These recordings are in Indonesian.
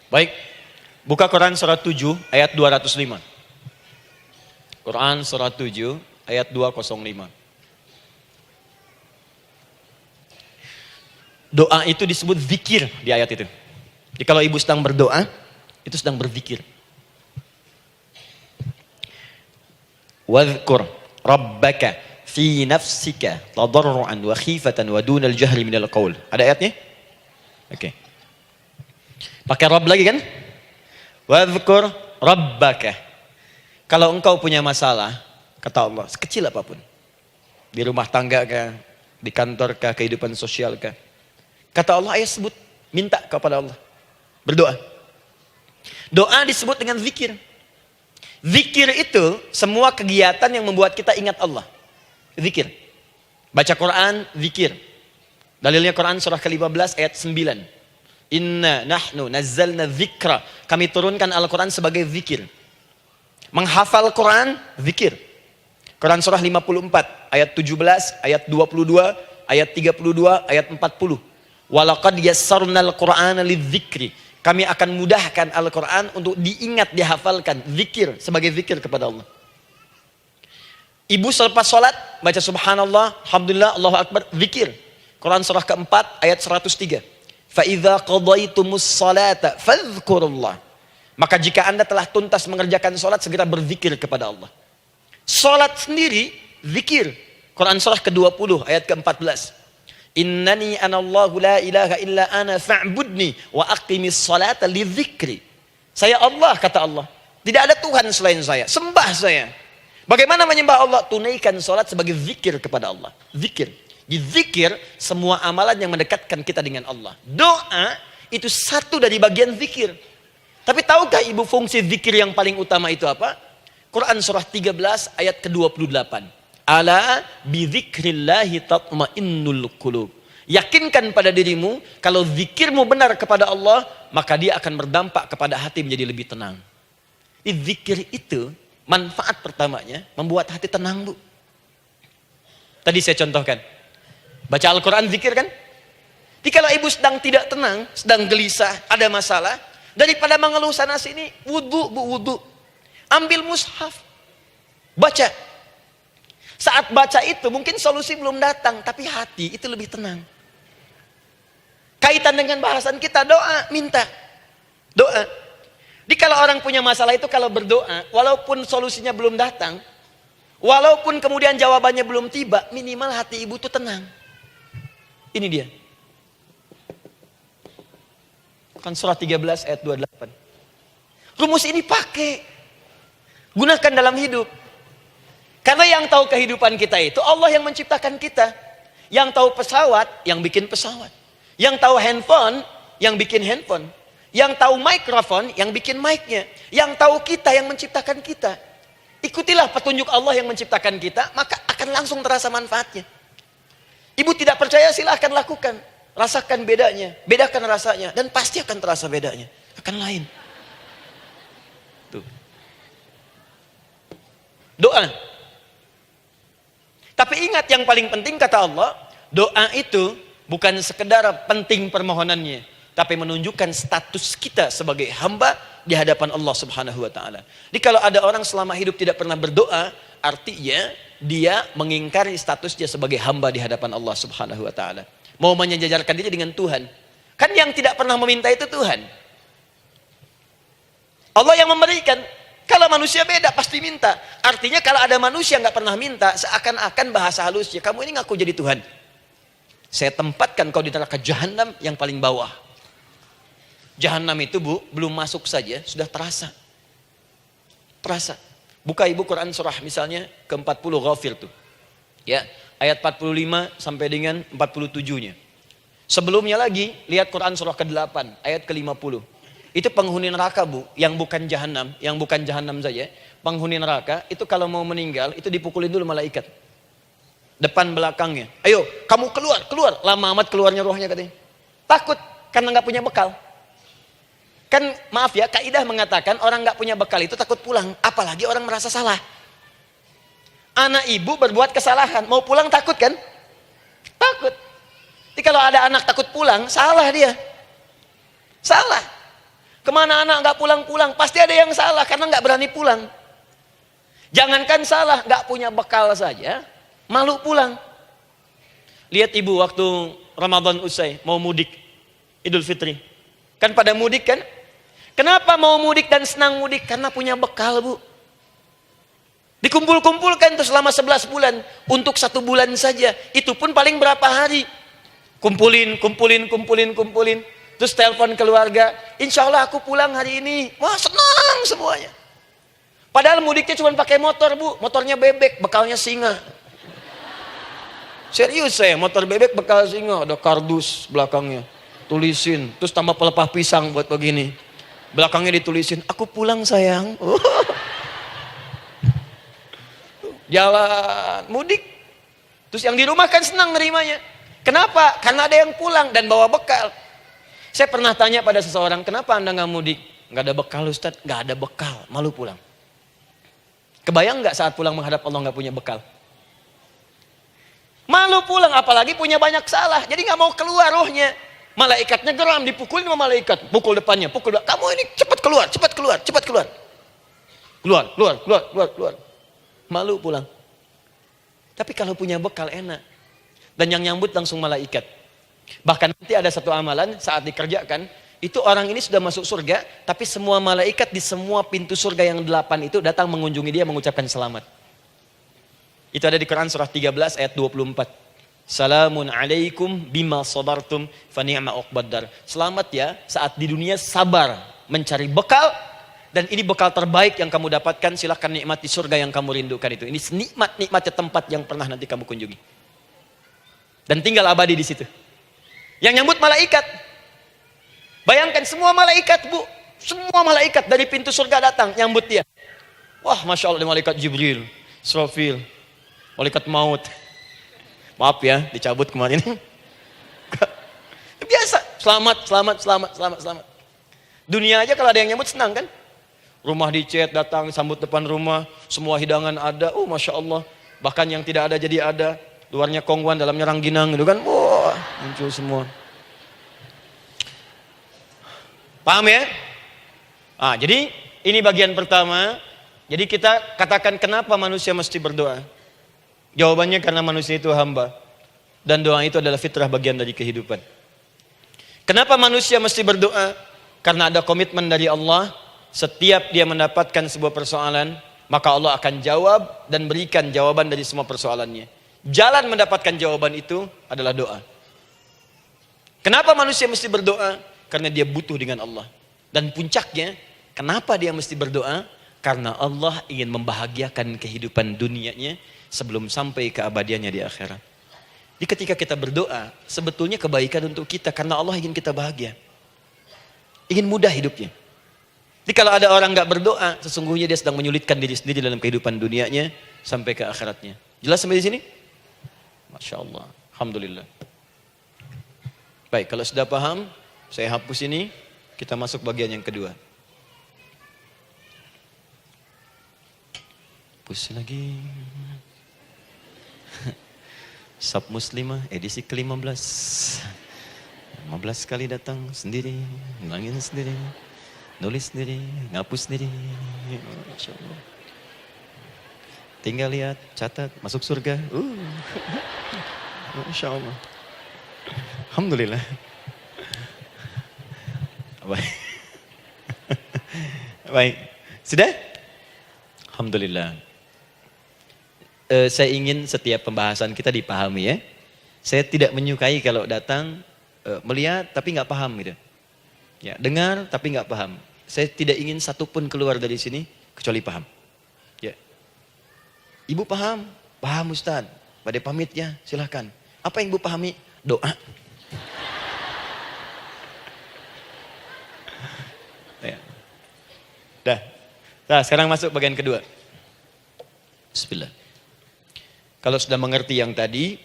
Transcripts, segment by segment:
Baik, buka Quran surat 7 ayat 205. Quran surat 7 ayat 205. Doa itu disebut zikir di ayat itu. Jadi kalau ibu sedang berdoa, itu sedang berzikir. Wadhkur rabbaka fi nafsika tadarruan wa khifatan wa dunal jahri minal qaul. Ada ayatnya? Oke. Pakai Rabb lagi kan? Wadhkur rabbaka. Kalau engkau punya masalah, kata Allah, sekecil apapun. Di rumah tangga kah, di kantor kah, kehidupan sosial kah. Kata Allah, ayat sebut, minta kepada Allah. Berdoa. Doa disebut dengan zikir. Zikir itu semua kegiatan yang membuat kita ingat Allah. Zikir. Baca Quran, zikir. Dalilnya Quran surah ke-15 ayat 9. Inna nahnu nazzalna dzikra. Kami turunkan Al-Quran sebagai zikir. Menghafal Quran, zikir. Quran surah 54 ayat 17, ayat 22, ayat 32, ayat 40. Walaqad yassarnal Qur'ana lidzikri. Kami akan mudahkan Al-Quran untuk diingat, dihafalkan. Zikir, sebagai zikir kepada Allah. Ibu selepas sholat, baca subhanallah, alhamdulillah, Allahu Akbar, zikir. Quran surah keempat, ayat 103. فَإِذَا قَضَيْتُمُ الصَّلَاةَ فَاذْكُرُوا اللَّهَ. Maka jika anda telah tuntas mengerjakan sholat, segera berzikir kepada Allah. Sholat sendiri, zikir. Quran surah ke-20, ayat ke-14. Innani anallahu la ilaha illa ana fa'budni wa aqimis salata lidzikri. Saya Allah, kata Allah. Tidak ada Tuhan selain saya. Sembah saya. Bagaimana menyembah Allah? Tunaikan salat sebagai zikir kepada Allah. Zikir. Di zikir semua amalan yang mendekatkan kita dengan Allah. Doa itu satu dari bagian zikir. Tapi tahukah ibu fungsi zikir yang paling utama itu apa? Quran surah 13 ayat ke-28. Ala bidzikrillahi tatmainnul qulub. Yakinkan pada dirimu, kalau zikirmu benar kepada Allah, maka dia akan berdampak kepada hati menjadi lebih tenang. Zikir itu, manfaat pertamanya, membuat hati tenang, Bu. Tadi saya contohkan. Baca Al-Quran zikir kan? Jadi kalau ibu sedang tidak tenang, sedang gelisah, ada masalah, daripada mengeluh sana sini, wudu, Bu, wudu. Ambil mushaf. Baca. Saat baca itu mungkin solusi belum datang, tapi hati itu lebih tenang. Kaitan dengan bahasan kita, doa, minta. Doa. Jadi kalau orang punya masalah itu kalau berdoa, walaupun solusinya belum datang, walaupun kemudian jawabannya belum tiba, minimal hati ibu itu tenang. Ini dia. Kan surah 13 ayat 28. Rumus ini pakai. Gunakan dalam hidup. Karena yang tahu kehidupan kita itu Allah yang menciptakan kita. Yang tahu pesawat, yang bikin pesawat. Yang tahu handphone, yang bikin handphone. Yang tahu mikrofon, yang bikin mic-nya. Yang tahu kita, yang menciptakan kita. Ikutilah petunjuk Allah yang menciptakan kita, maka akan langsung terasa manfaatnya. Ibu tidak percaya, silahkan lakukan. Rasakan bedanya, bedakan rasanya, dan pasti akan terasa bedanya. Akan lain. Tuh. Doa. Tapi ingat yang paling penting kata Allah, doa itu bukan sekedar penting permohonannya, tapi menunjukkan status kita sebagai hamba di hadapan Allah Subhanahu wa taala. Jadi kalau ada orang selama hidup tidak pernah berdoa, artinya dia mengingkari status dia sebagai hamba di hadapan Allah Subhanahu wa taala. Mau menyejajarkan diri dengan Tuhan. Kan yang tidak pernah meminta itu Tuhan. Allah yang memberikan. Kalau manusia beda pasti minta. Artinya kalau ada manusia nggak pernah minta, seakan-akan bahasa halusnya, kamu ini ngaku jadi Tuhan. Saya tempatkan kau di neraka jahanam yang paling bawah. Jahanam itu, Bu, belum masuk saja sudah terasa. Terasa. Buka ibu Quran surah misalnya ke-40 Ghafir tuh. Ya, ayat 45 sampai dengan 47-nya. Sebelumnya lagi lihat Quran surah ke-8 ayat ke-50. Itu penghuni neraka, Bu, yang bukan jahanam saja. Penghuni neraka itu kalau mau meninggal itu dipukulin dulu malaikat. Depan belakangnya. Ayo, kamu keluar. Lama amat keluarnya rohnya katanya. Takut karena nggak punya bekal. Kan maaf ya, kaidah mengatakan orang nggak punya bekal itu takut pulang, apalagi orang merasa salah. Anak ibu berbuat kesalahan, mau pulang takut kan? Takut. Jadi kalau ada anak takut pulang, salah dia. Salah. Kemana anak nggak pulang-pulang? Pasti ada yang salah karena nggak berani pulang. Jangankan salah, nggak punya bekal saja, malu pulang. Lihat ibu waktu Ramadan usai, mau mudik, Idul Fitri. Kan pada mudik kan? Kenapa mau mudik dan senang mudik? Karena punya bekal, Bu. Dikumpul-kumpulkan tuh selama 11 bulan. Untuk 1 bulan saja. Itu pun paling berapa hari. Kumpulin. Terus telepon keluarga, insya Allah aku pulang hari ini. Wah, senang semuanya. Padahal mudiknya cuma pakai motor, Bu. Motornya bebek, bekalnya singa. Serius saya, motor bebek bekal singa. Ada kardus belakangnya. Tulisin. Terus tambah pelepah pisang buat begini. Belakangnya ditulisin, aku pulang sayang. Jalan, mudik. Terus yang di rumah kan senang nerimanya. Kenapa? Karena ada yang pulang dan bawa bekal. Saya pernah tanya pada seseorang, kenapa anda nggak mudik? Nggak ada bekal Ustaz, nggak ada bekal, malu pulang. Kebayang nggak saat pulang menghadap Allah nggak punya bekal? Malu pulang, apalagi punya banyak salah, jadi nggak mau keluar rohnya. Malaikatnya geram, dipukulin sama malaikat, pukul depannya, pukul depan. Kamu ini cepat keluar. Keluar. Malu pulang. Tapi kalau punya bekal enak. Dan yang nyambut langsung malaikat. Bahkan nanti ada satu amalan saat dikerjakan, itu orang ini sudah masuk surga, tapi semua malaikat di semua pintu surga yang 8 itu datang mengunjungi dia mengucapkan selamat. Itu ada di Quran surah 13 ayat 24. Salamun alaikum bima sabartum fa ni'ma uqbaddar. Selamat ya saat di dunia sabar mencari bekal, dan ini bekal terbaik yang kamu dapatkan, silahkan nikmati surga yang kamu rindukan itu. Ini nikmatnya tempat yang pernah nanti kamu kunjungi. Dan tinggal abadi di situ. Yang nyambut malaikat. Bayangkan semua malaikat, Bu. Semua malaikat dari pintu surga datang nyambut dia. Wah, Masya Allah, ada malaikat Jibril, Israfil, malaikat maut. Maaf ya, dicabut kemarin. Biasa, selamat. Dunia aja kalau ada yang nyambut senang kan? Rumah dicet, datang, sambut depan rumah, semua hidangan ada. Oh, Masya Allah. Bahkan yang tidak ada jadi ada. Luarnya kongguan, dalamnya rangginang gitu kan. Wah, muncul semua. Paham ya? Jadi ini bagian pertama. Jadi kita katakan kenapa manusia mesti berdoa. Jawabannya karena manusia itu hamba. Dan doa itu adalah fitrah, bagian dari kehidupan. Kenapa manusia mesti berdoa? Karena ada komitmen dari Allah. Setiap dia mendapatkan sebuah persoalan, maka Allah akan jawab dan berikan jawaban dari semua persoalannya. Jalan mendapatkan jawaban itu adalah doa. Kenapa manusia mesti berdoa? Karena dia butuh dengan Allah. Dan puncaknya, kenapa dia mesti berdoa? Karena Allah ingin membahagiakan kehidupan dunianya sebelum sampai keabadiannya di akhirat. Jadi ketika kita berdoa, sebetulnya kebaikan untuk kita karena Allah ingin kita bahagia. Ingin mudah hidupnya. Jadi kalau ada orang gak berdoa, sesungguhnya dia sedang menyulitkan diri sendiri dalam kehidupan dunianya sampai ke akhiratnya. Jelas sampai di sini? Masya Allah. Alhamdulillah. Baik, kalau sudah paham, saya hapus ini, kita masuk bagian yang kedua. Hapus lagi. Sab Muslimah edisi ke-15. 15 kali datang sendiri, ngulangin sendiri, nulis sendiri, ngapus sendiri. Masya Allah. Tinggal lihat, catat, masuk surga. Masya Allah. Alhamdulillah. Baik. Sudah? Alhamdulillah. Saya ingin setiap pembahasan kita dipahami ya. Saya tidak menyukai kalau datang melihat tapi nggak paham gitu. Ya, dengar tapi nggak paham. Saya tidak ingin satupun keluar dari sini kecuali paham. Ya. Ibu paham? Paham Ustaz. Pada pamit ya, silahkan. Apa yang ibu pahami? Doa. Ya. Dah. Nah, sekarang masuk bagian kedua. Bismillah. Kalau sudah mengerti yang tadi,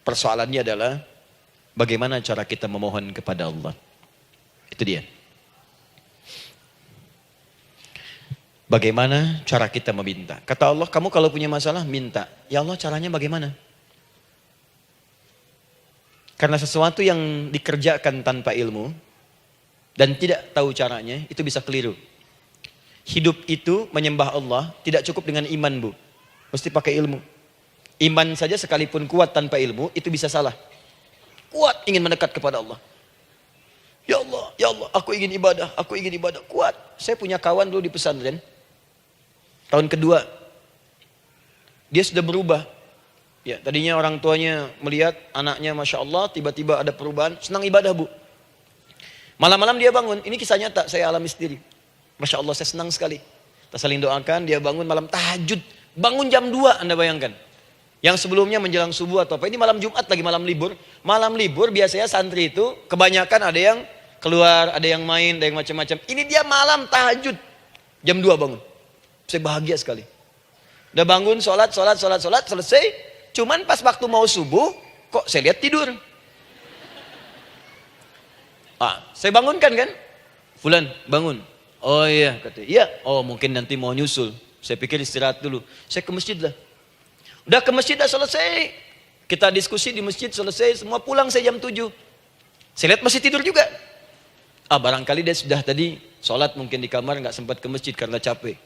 persoalannya adalah bagaimana cara kita memohon kepada Allah. Itu dia. Bagaimana cara kita meminta? Kata Allah, kamu kalau punya masalah, minta. Ya Allah, caranya bagaimana? Karena sesuatu yang dikerjakan tanpa ilmu, dan tidak tahu caranya, itu bisa keliru. Hidup itu menyembah Allah tidak cukup dengan iman, Bu. Mesti pakai ilmu. Iman saja sekalipun kuat tanpa ilmu, itu bisa salah. Kuat ingin mendekat kepada Allah. Ya Allah, aku ingin ibadah, kuat. Saya punya kawan dulu di pesantren. Tahun kedua, dia sudah berubah. Ya, tadinya orang tuanya melihat anaknya, Masya Allah, tiba-tiba ada perubahan, senang ibadah, Bu. Malam-malam dia bangun, ini kisah nyata, saya alami sendiri. Masya Allah, saya senang sekali. Kita saling doakan, dia bangun malam tahajud. Bangun jam 2, Anda bayangkan. Yang sebelumnya menjelang subuh atau apa. Ini malam Jumat lagi, malam libur. Malam libur biasanya santri itu kebanyakan ada yang keluar, ada yang main, ada yang macam-macam. Ini dia malam tahajud. Jam 2 bangun. Saya bahagia sekali. Udah bangun, sholat, selesai. Cuman pas waktu mau subuh, kok saya lihat tidur. Saya bangunkan kan. Fulan, bangun. Oh iya, katanya. Iya, oh mungkin nanti mau nyusul. Saya pikir istirahat dulu. Saya ke masjid lah. Udah ke masjid, dah selesai. Kita diskusi di masjid, selesai. Semua pulang saya jam 7. Saya lihat masih tidur juga. Barangkali dia sudah tadi sholat mungkin di kamar, nggak sempat ke masjid karena capek.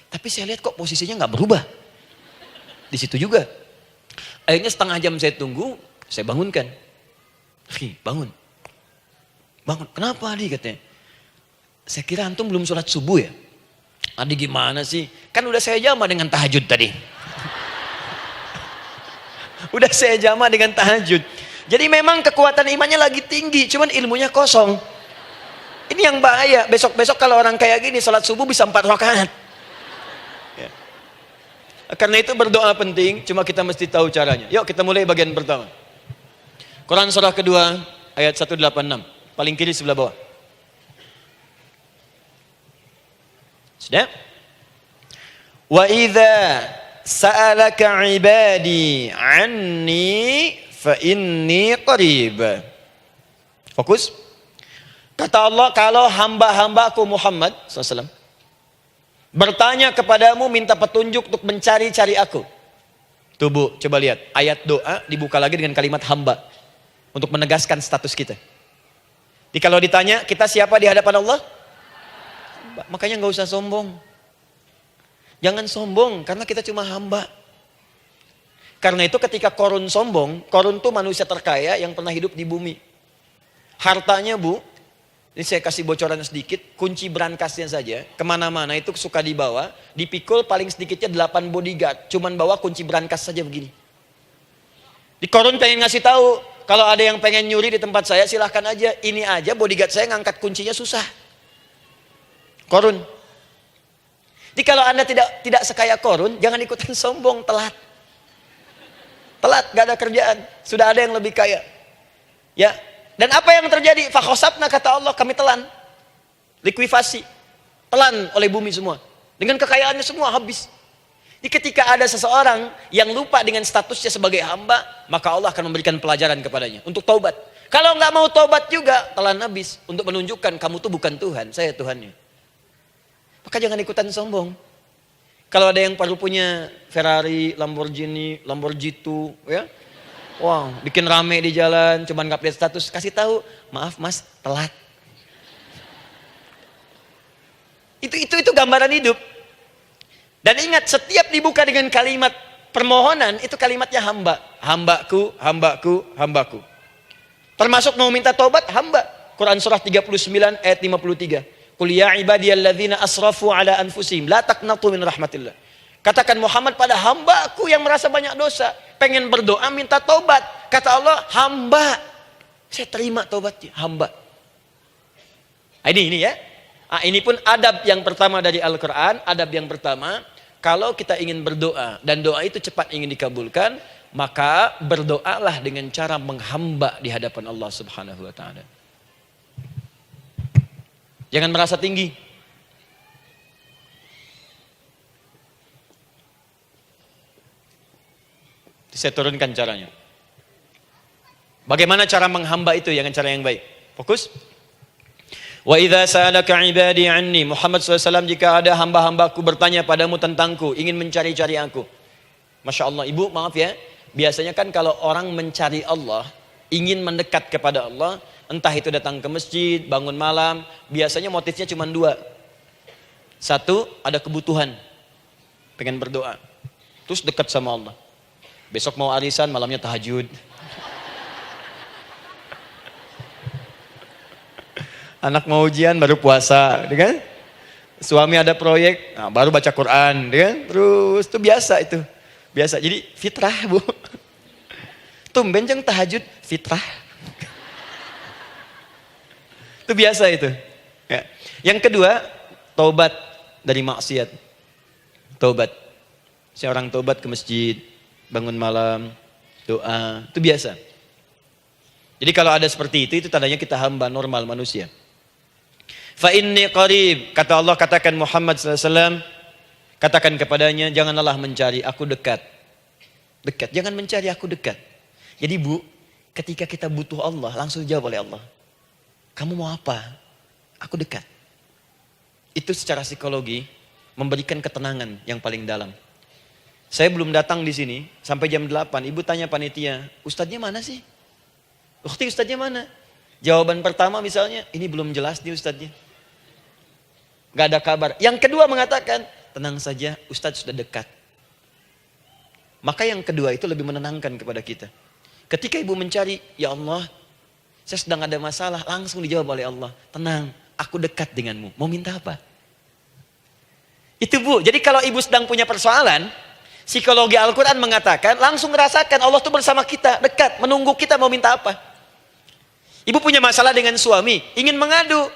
Tapi saya lihat kok posisinya nggak berubah. Di situ juga. Akhirnya setengah jam saya tunggu, saya bangunkan. Bangun. Kenapa Adi, katanya? Saya kira antum belum sholat subuh ya? Adi gimana sih? Kan udah saya jama dengan tahajud tadi. Udah saya jama dengan tahajud. Jadi memang kekuatan imannya lagi tinggi, cuman ilmunya kosong. Ini yang bahaya. Besok-besok kalau orang kayak gini sholat subuh bisa 4 rakaat. Ya. Karena itu berdoa penting, cuma kita mesti tahu caranya. Yuk kita mulai bagian pertama. Quran surah kedua ayat 186. Paling kiri sebelah bawah. Sudah? Wa idza sa'alaka 'ibadi 'anni fa inni qarib. Fokus. Kata Allah, kalau hamba-hambaku Muhammad SAW bertanya kepadamu, minta petunjuk untuk mencari-cari aku. Tuh Bu, coba lihat. Ayat doa dibuka lagi dengan kalimat hamba. Untuk menegaskan status kita. Jadi kalau ditanya, kita siapa di hadapan Allah? Makanya nggak usah sombong. Jangan sombong, karena kita cuma hamba. Karena itu ketika Korun sombong, Korun tuh manusia terkaya yang pernah hidup di bumi. Hartanya Bu, ini saya kasih bocoran sedikit, kunci berangkasnya saja, kemana-mana itu suka dibawa, dipikul paling sedikitnya 8 bodyguard, cuman bawa kunci berangkas saja begini. Di Korun pengen ngasih tahu, kalau ada yang pengen nyuri di tempat saya silahkan aja, ini aja bodyguard saya ngangkat kuncinya susah. Korun. Jadi kalau Anda tidak sekaya Korun, jangan ikutan sombong, telat. Telat, gak ada kerjaan, sudah ada yang lebih kaya. Ya. Dan apa yang terjadi? Fakhosabna, kata Allah, kami telan. Likuifasi. Telan oleh bumi semua. Dengan kekayaannya semua habis. Jadi ketika ada seseorang yang lupa dengan statusnya sebagai hamba, maka Allah akan memberikan pelajaran kepadanya untuk taubat. Kalau nggak mau taubat juga, telan habis. Untuk menunjukkan kamu tuh bukan Tuhan, saya Tuhannya. Maka jangan ikutan sombong. Kalau ada yang perlu punya Ferrari, Lamborghini, Lamborghini, ya, wow, bikin rame di jalan, cuman nggak update status, kasih tahu, maaf Mas, telat. Itu gambaran hidup. Dan ingat, setiap dibuka dengan kalimat permohonan, itu kalimatnya hamba. Hambaku, hambaku, hambaku. Termasuk mau minta tobat, hamba. Quran surah 39 ayat 53. Qul ya ibadiyalladzina asrafu ala anfusihim la taqnatu min rahmatillah. Katakan Muhammad pada hambaku yang merasa banyak dosa, pengen berdoa minta tobat. Kata Allah, hamba. Saya terima tobatnya, hamba. Ini ya. Ini pun adab yang pertama dari Al-Quran. Adab yang pertama, kalau kita ingin berdoa dan doa itu cepat ingin dikabulkan, maka berdoalah dengan cara menghamba di hadapan Allah Subhanahu wa taala. Jangan merasa tinggi. Saya turunkan caranya. Bagaimana cara menghamba itu dengan cara yang baik? Fokus. Wa idza sa'alaka 'ibadi 'anni, Muhammad SAW, jika ada hamba-hambaku bertanya padamu tentangku, ingin mencari-cari aku. Masya Allah, Ibu maaf ya, biasanya kan kalau orang mencari Allah, ingin mendekat kepada Allah, Entah itu datang ke masjid, bangun malam, biasanya motifnya cuma dua. Satu, ada kebutuhan, pengen berdoa. Terus dekat sama Allah. Besok mau arisan, malamnya tahajud. Anak mau ujian, baru puasa, kan? Suami ada proyek, nah baru baca Quran, kan? Terus, itu biasa itu. Biasa, jadi fitrah bu. Tumben jeng tahajud, fitrah. Itu biasa itu. Ya. Yang kedua, taubat dari maksiat. Taubat. Seorang taubat ke masjid, bangun malam, doa, itu biasa. Jadi kalau ada seperti itu tandanya kita hamba normal manusia. Fa inni qarib, kata Allah, katakan Muhammad SAW, katakan kepadanya, janganlah mencari, aku dekat. Dekat, jangan mencari, aku dekat. Jadi bu, ketika kita butuh Allah, langsung dijawab oleh Allah. Kamu mau apa? Aku dekat. Itu secara psikologi memberikan ketenangan yang paling dalam. Saya belum datang di sini sampai jam 8. Ibu tanya panitia, ustadznya mana sih? Ukti, ustadznya mana? Jawaban pertama misalnya, ini belum jelas nih ustadznya. Gak ada kabar. Yang kedua mengatakan, tenang saja, ustadz sudah dekat. Maka yang kedua itu lebih menenangkan kepada kita. Ketika ibu mencari, ya Allah, saya sedang ada masalah, langsung dijawab oleh Allah. Tenang, aku dekat denganmu. Mau minta apa? Itu bu, jadi kalau ibu sedang punya persoalan, psikologi Al-Quran mengatakan, langsung rasakan Allah itu bersama kita, dekat, menunggu kita mau minta apa. Ibu punya masalah dengan suami, ingin mengadu.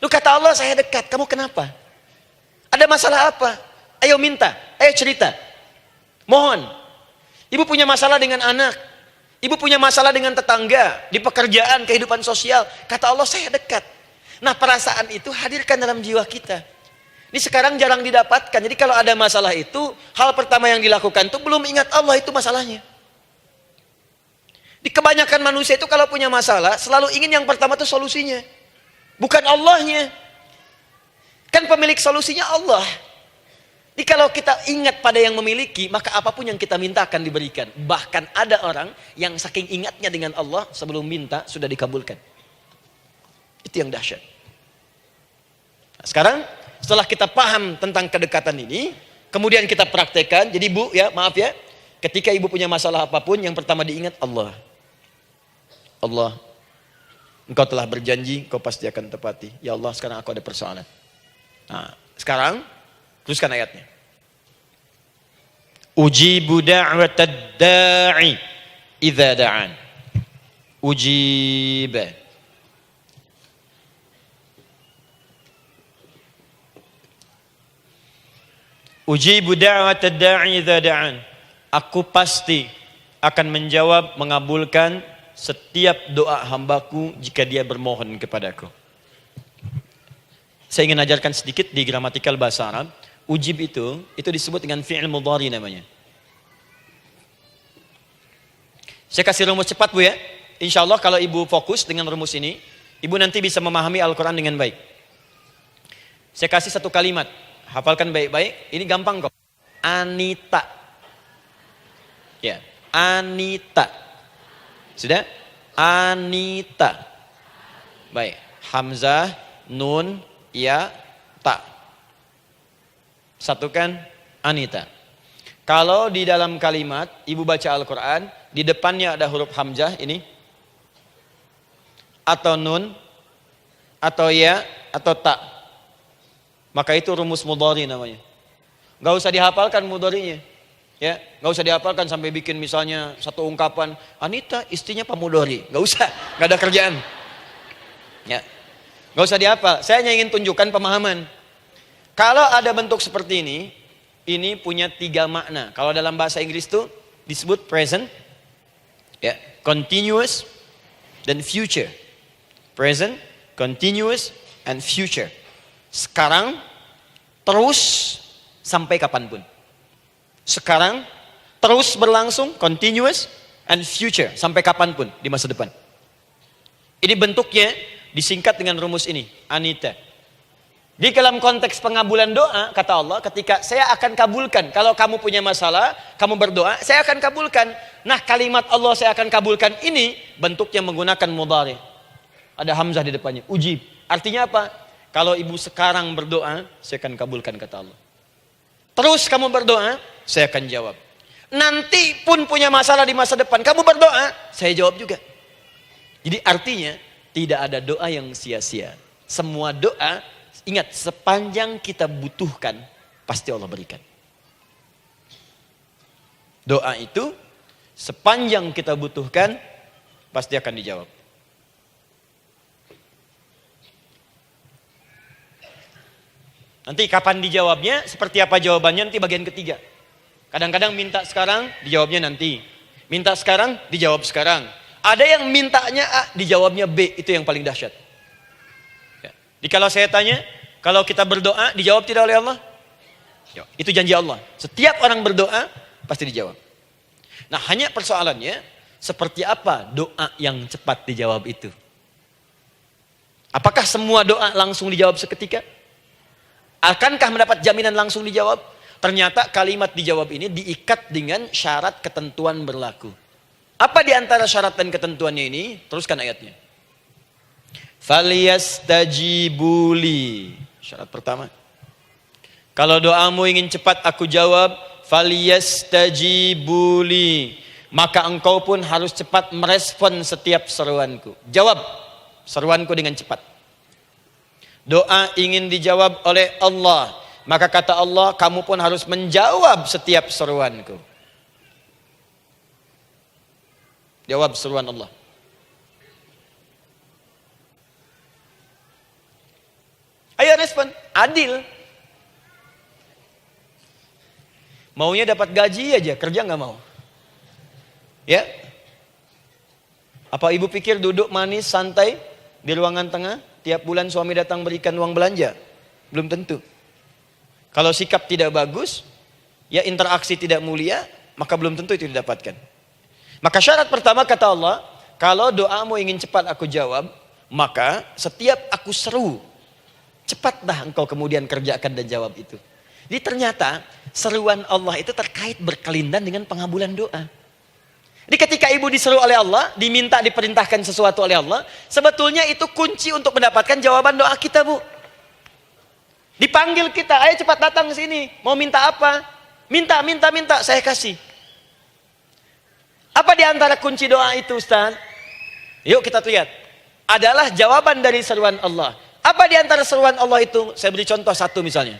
Lu kata Allah, saya dekat, kamu kenapa? Ada masalah apa? Ayo minta, ayo cerita. Mohon. Ibu punya masalah dengan anak. Ibu punya masalah dengan tetangga, di pekerjaan, kehidupan sosial. Kata Allah, saya dekat. Nah perasaan itu hadirkan dalam jiwa kita. Ini sekarang jarang didapatkan. Jadi kalau ada masalah itu, hal pertama yang dilakukan itu belum ingat Allah itu masalahnya. Di kebanyakan manusia itu kalau punya masalah, selalu ingin yang pertama itu solusinya. Bukan Allahnya. Kan pemilik solusinya Allah. Jadi kalau kita ingat pada yang memiliki, maka apapun yang kita minta akan diberikan. Bahkan ada orang yang saking ingatnya dengan Allah, sebelum minta sudah dikabulkan. Itu yang dahsyat. Nah, sekarang setelah kita paham tentang kedekatan ini, kemudian kita praktekkan. Jadi bu, ya maaf ya, ketika ibu punya masalah apapun, yang pertama diingat Allah. Allah, engkau telah berjanji, engkau pasti akan tepati. Ya Allah, sekarang aku ada persoalan. Nah, sekarang teruskan ayatnya. Ujibu da'watad da'i idza da'an. Ujib. Ujibu da'watad da'i idza da'an. Aku pasti akan menjawab, mengabulkan setiap doa hambaku jika dia bermohon kepadaku. Saya ingin ajarkan sedikit di gramatikal bahasa Arab. Ujib itu disebut dengan fi'il mudhari namanya. Saya kasih rumus cepat bu ya. Insya Allah kalau ibu fokus dengan rumus ini, ibu nanti bisa memahami Al-Quran dengan baik. Saya kasih satu kalimat, hafalkan baik-baik. Ini gampang kok. Anita. Ya, Anita. Sudah? Anita. Baik. Hamzah, nun, ya, ta. Satukan Anita. Kalau di dalam kalimat ibu baca Al-Quran, di depannya ada huruf hamzah ini, atau nun, atau ya, atau ta, maka itu rumus mudhari namanya. Gak usah dihafalkan mudharinya, ya, gak usah dihafalkan sampai bikin misalnya satu ungkapan, Anita istrinya Pak Mudhari, gak usah, gak ada kerjaan, ya, gak usah dihafal. Saya hanya ingin tunjukkan pemahaman. Kalau ada bentuk seperti ini punya 3 makna. Kalau dalam bahasa Inggris itu disebut present, ya, continuous, dan future. Present, continuous, and future. Sekarang, terus, sampai kapanpun. Sekarang, terus berlangsung, continuous, and future. Sampai kapanpun di masa depan. Ini bentuknya disingkat dengan rumus ini, Anita. Di dalam konteks pengabulan doa, kata Allah, ketika saya akan kabulkan. Kalau kamu punya masalah, kamu berdoa, saya akan kabulkan. Nah kalimat Allah saya akan kabulkan ini, bentuknya menggunakan mudhari. Ada hamzah di depannya. Ujib. Artinya apa? Kalau ibu sekarang berdoa, saya akan kabulkan kata Allah. Terus kamu berdoa, saya akan jawab. Nanti pun punya masalah di masa depan, kamu berdoa, saya jawab juga. Jadi artinya tidak ada doa yang sia-sia. Semua doa, ingat, sepanjang kita butuhkan, pasti Allah berikan. Doa itu sepanjang kita butuhkan, pasti akan dijawab. Nanti kapan dijawabnya, seperti apa jawabannya, nanti bagian ketiga. Kadang-kadang minta sekarang, dijawabnya nanti. Minta sekarang, dijawab sekarang. Ada yang mintanya A, dijawabnya B, itu yang paling dahsyat. Ya. Jadi kalau saya tanya, kalau kita berdoa, dijawab tidak oleh Allah? Ya. Itu janji Allah. Setiap orang berdoa, pasti dijawab. Nah, hanya persoalannya, seperti apa doa yang cepat dijawab itu? Apakah semua doa langsung dijawab seketika? Akankah mendapat jaminan langsung dijawab? Ternyata kalimat dijawab ini diikat dengan syarat ketentuan berlaku. Apa di antara syarat dan ketentuannya ini? Teruskan ayatnya. Faliyastajibuli. Syarat pertama. Kalau doamu ingin cepat aku jawab, faliyastajibuli. Maka engkau pun harus cepat merespon setiap seruanku. Jawab seruanku dengan cepat. Doa ingin dijawab oleh Allah, maka kata Allah, kamu pun harus menjawab setiap seruanku. Jawab seruan Allah. Ayo respon, adil. Maunya dapat gaji aja, kerja nggak mau. Ya? Apa ibu pikir duduk manis, santai di ruangan tengah? Tiap bulan suami datang berikan uang belanja? Belum tentu. Kalau sikap tidak bagus, ya interaksi tidak mulia, maka belum tentu itu didapatkan. Maka syarat pertama kata Allah, kalau doamu ingin cepat aku jawab, maka setiap aku seru, cepatlah engkau kemudian kerjakan dan jawab itu. Jadi ternyata seruan Allah itu terkait berkelindan dengan pengabulan doa. Jadi ketika ibu diseru oleh Allah, diminta diperintahkan sesuatu oleh Allah, sebetulnya itu kunci untuk mendapatkan jawaban doa kita, Bu. Dipanggil kita, ayo cepat datang ke sini. Mau minta apa? Minta, saya kasih. Apa di antara kunci doa itu, Ustaz? Yuk kita lihat. Adalah jawaban dari seruan Allah. Apa di antara seruan Allah itu? Saya beri contoh satu misalnya.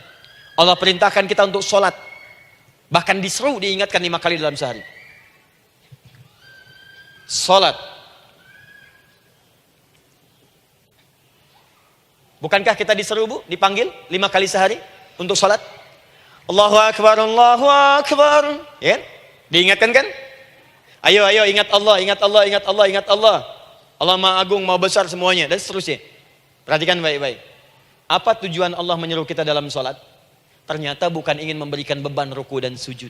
Allah perintahkan kita untuk sholat. Bahkan diseru, diingatkan 5 kali dalam sehari. Salat. Bukankah kita diseru, Bu, dipanggil 5 kali sehari untuk salat? Allahu Akbar, Allahu Akbar. Ya? Diingatkan kan? Ayo ingat Allah, ingat Allah, ingat Allah, ingat Allah. Allah Maha Agung, Maha Besar semuanya, dan seterusnya. Perhatikan baik-baik. Apa tujuan Allah menyuruh kita dalam salat? Ternyata bukan ingin memberikan beban ruku dan sujud.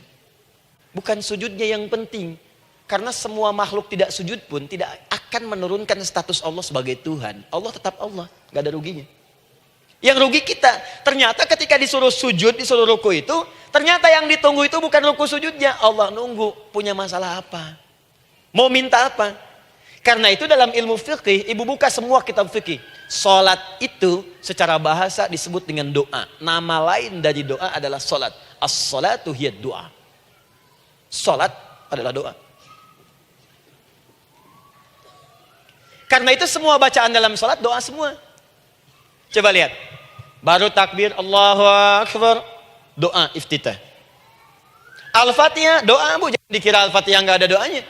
Bukan sujudnya yang penting. Karena semua makhluk tidak sujud pun tidak akan menurunkan status Allah sebagai Tuhan. Allah tetap Allah, gak ada ruginya. Yang rugi kita, ternyata ketika disuruh sujud, disuruh ruku itu, ternyata yang ditunggu itu bukan ruku sujudnya. Allah nunggu, punya masalah apa? Mau minta apa? Karena itu dalam ilmu fikih, ibu buka semua kitab fikih. Salat itu secara bahasa disebut dengan doa. Nama lain dari doa adalah salat. As-salatu hiya doa. Salat adalah doa. Karena itu semua bacaan dalam salat doa semua. Coba lihat. Baru takbir Allahu Akbar, doa iftitah. Al-Fatihah doa, Bu, jangan dikira Al-Fatihah enggak ada doanya.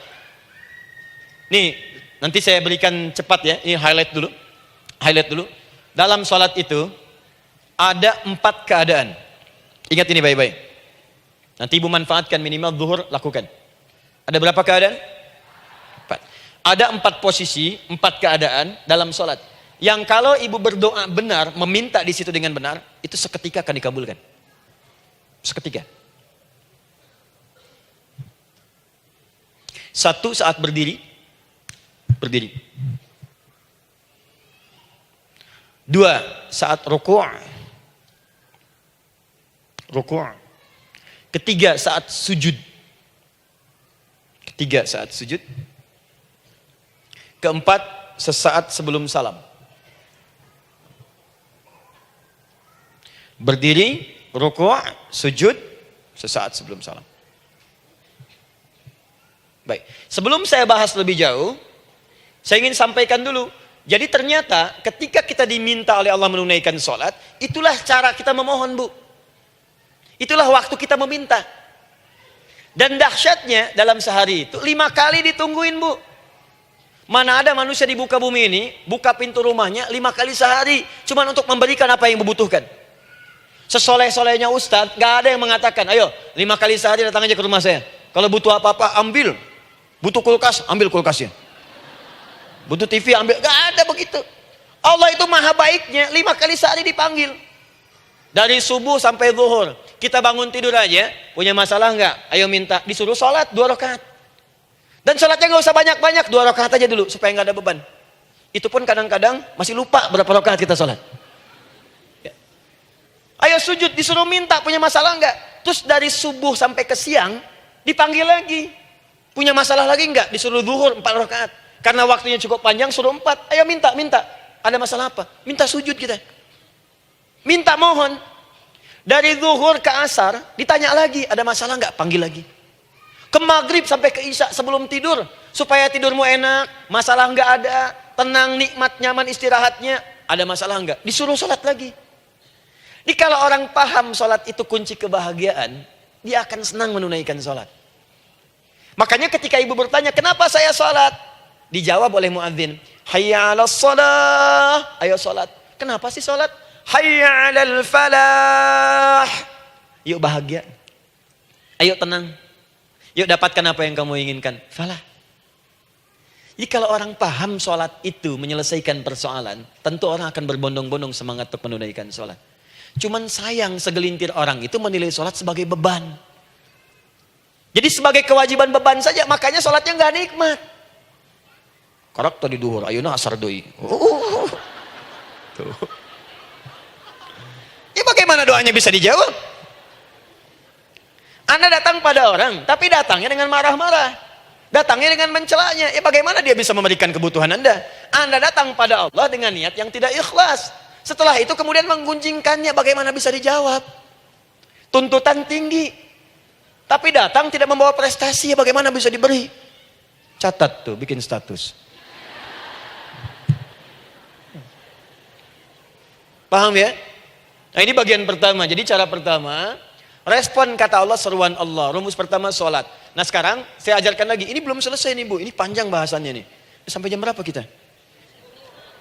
Nih, nanti saya berikan cepat ya. Ini highlight dulu. Highlight dulu. Dalam salat itu ada 4 keadaan. Ingat ini baik-baik. Nanti ibu manfaatkan, minimal zuhur lakukan. Ada berapa keadaan? 4. Ada 4 posisi, 4 keadaan dalam sholat. Yang kalau ibu berdoa benar, meminta di situ dengan benar, itu seketika akan dikabulkan. Seketika. 1, saat berdiri. Berdiri. 2, saat ruku'. Ruku'. 3, saat sujud. 3, saat sujud. 4, sesaat sebelum salam. Berdiri, rukuk, sujud sesaat sebelum salam. Baik, sebelum saya bahas lebih jauh, saya ingin sampaikan dulu. Jadi ternyata ketika kita diminta oleh Allah menunaikan sholat, itulah cara kita memohon, Bu. Itulah waktu kita meminta. Dan dahsyatnya dalam sehari itu 5 kali ditungguin, Bu. Mana ada manusia di muka bumi ini buka pintu rumahnya 5 kali sehari cuma untuk memberikan apa yang dibutuhkan. Sesoleh-solehnya Ustadz, gak ada yang mengatakan, ayo 5 kali sehari datang aja ke rumah saya. Kalau butuh apa-apa ambil. Butuh kulkas, ambil kulkasnya. Butuh TV, ambil. Gak ada begitu. Allah itu maha baiknya 5 kali sehari dipanggil. Dari subuh sampai zuhur. Kita bangun tidur aja, punya masalah nggak? Ayo minta, disuruh sholat 2 rakaat. Dan sholatnya nggak usah banyak-banyak, 2 rakaat aja dulu supaya nggak ada beban. Itu pun kadang-kadang masih lupa berapa rakaat kita sholat. Ya. Ayo sujud, disuruh minta, punya masalah nggak? Terus dari subuh sampai ke siang dipanggil lagi, punya masalah lagi nggak? Disuruh zuhur 4 rakaat. Karena waktunya cukup panjang, suruh 4. Ayo minta. Ada masalah apa? Minta sujud kita. Minta mohon. Dari zuhur ke asar ditanya lagi, ada masalah nggak? Panggil lagi. Ke maghrib sampai ke isya sebelum tidur, supaya tidurmu enak, masalah nggak ada, tenang, nikmat, nyaman istirahatnya. Ada masalah nggak? Disuruh sholat lagi. Jadi kalau orang paham sholat itu kunci kebahagiaan, dia akan senang menunaikan sholat. Makanya ketika ibu bertanya, kenapa saya sholat? Dijawab oleh muadzin, hayya 'alas shalah, ayo sholat. Kenapa sih sholat? Hayya 'alal falah. Yuk bahagia. Ayo tenang. Yuk dapatkan apa yang kamu inginkan. Falah. Jadi kalau orang paham sholat itu menyelesaikan persoalan, tentu orang akan berbondong-bondong semangat untuk menunaikan sholat. Cuman sayang segelintir orang itu menilai sholat sebagai beban. Jadi sebagai kewajiban beban saja, makanya sholatnya nggak nikmat. Karak tadi duhur, ayeuna asar deui. Tuh. Ya bagaimana doanya bisa dijawab? Anda datang pada orang, tapi datangnya dengan marah-marah. Datangnya dengan mencelanya. Ya bagaimana dia bisa memberikan kebutuhan Anda? Anda datang pada Allah dengan niat yang tidak ikhlas. Setelah itu kemudian menggunjingkannya, bagaimana bisa dijawab? Tuntutan tinggi. Tapi datang tidak membawa prestasi, ya bagaimana bisa diberi? Catat tuh, bikin status. Paham ya? Nah ini bagian pertama. Jadi cara pertama, respon kata Allah, seruan Allah. Rumus pertama sholat. Nah sekarang saya ajarkan lagi. Ini belum selesai nih Bu. Ini panjang bahasannya nih. Sampai jam berapa kita?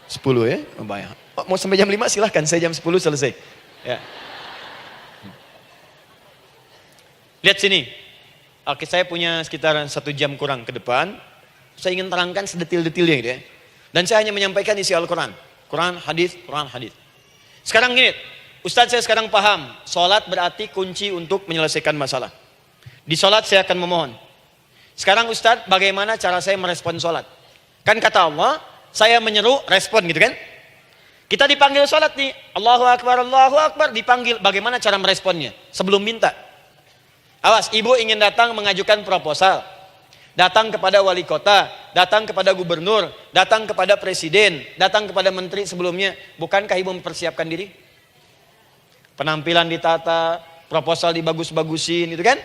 10 ya? Oh, banyak. Oh, mau sampai jam 5 silahkan. Saya jam 10 selesai. Ya. Lihat sini. Oke, saya punya sekitar 1 jam kurang ke depan. Saya ingin terangkan sedetil-detilnya gitu ya. Dan saya hanya menyampaikan isi Al-Quran. Quran, hadis, Quran, hadis. Sekarang gini. Ustadz saya sekarang paham, sholat berarti kunci untuk menyelesaikan masalah. Di sholat saya akan memohon. Sekarang Ustadz bagaimana cara saya merespon sholat? Kan kata Allah, saya menyeru, respon gitu kan? Kita dipanggil sholat nih, Allahu Akbar, dipanggil. Bagaimana cara meresponnya? Sebelum minta. Awas, ibu ingin datang mengajukan proposal. Datang kepada wali kota, datang kepada gubernur, datang kepada presiden, datang kepada menteri sebelumnya. Bukankah ibu mempersiapkan diri? Penampilan ditata, proposal dibagus-bagusin gitu kan.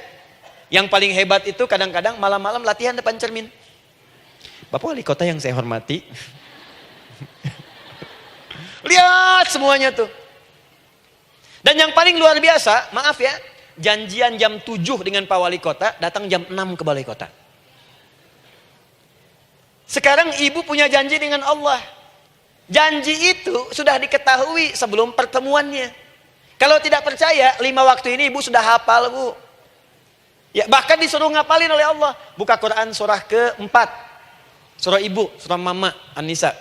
Yang paling hebat itu kadang-kadang malam-malam latihan depan cermin. Bapak wali kota yang saya hormati. Lihat semuanya tuh. Dan yang paling luar biasa, maaf ya, janjian jam 7 dengan Pak Wali Kota, datang jam 6 ke Balai Kota. Sekarang ibu punya janji dengan Allah. Janji itu sudah diketahui sebelum pertemuannya. Kalau tidak percaya, 5 waktu ini ibu sudah hafal Bu. Ya, bahkan disuruh ngapalin oleh Allah. Buka Quran surah ke-4. Surah ibu, surah mama, An-Nisa.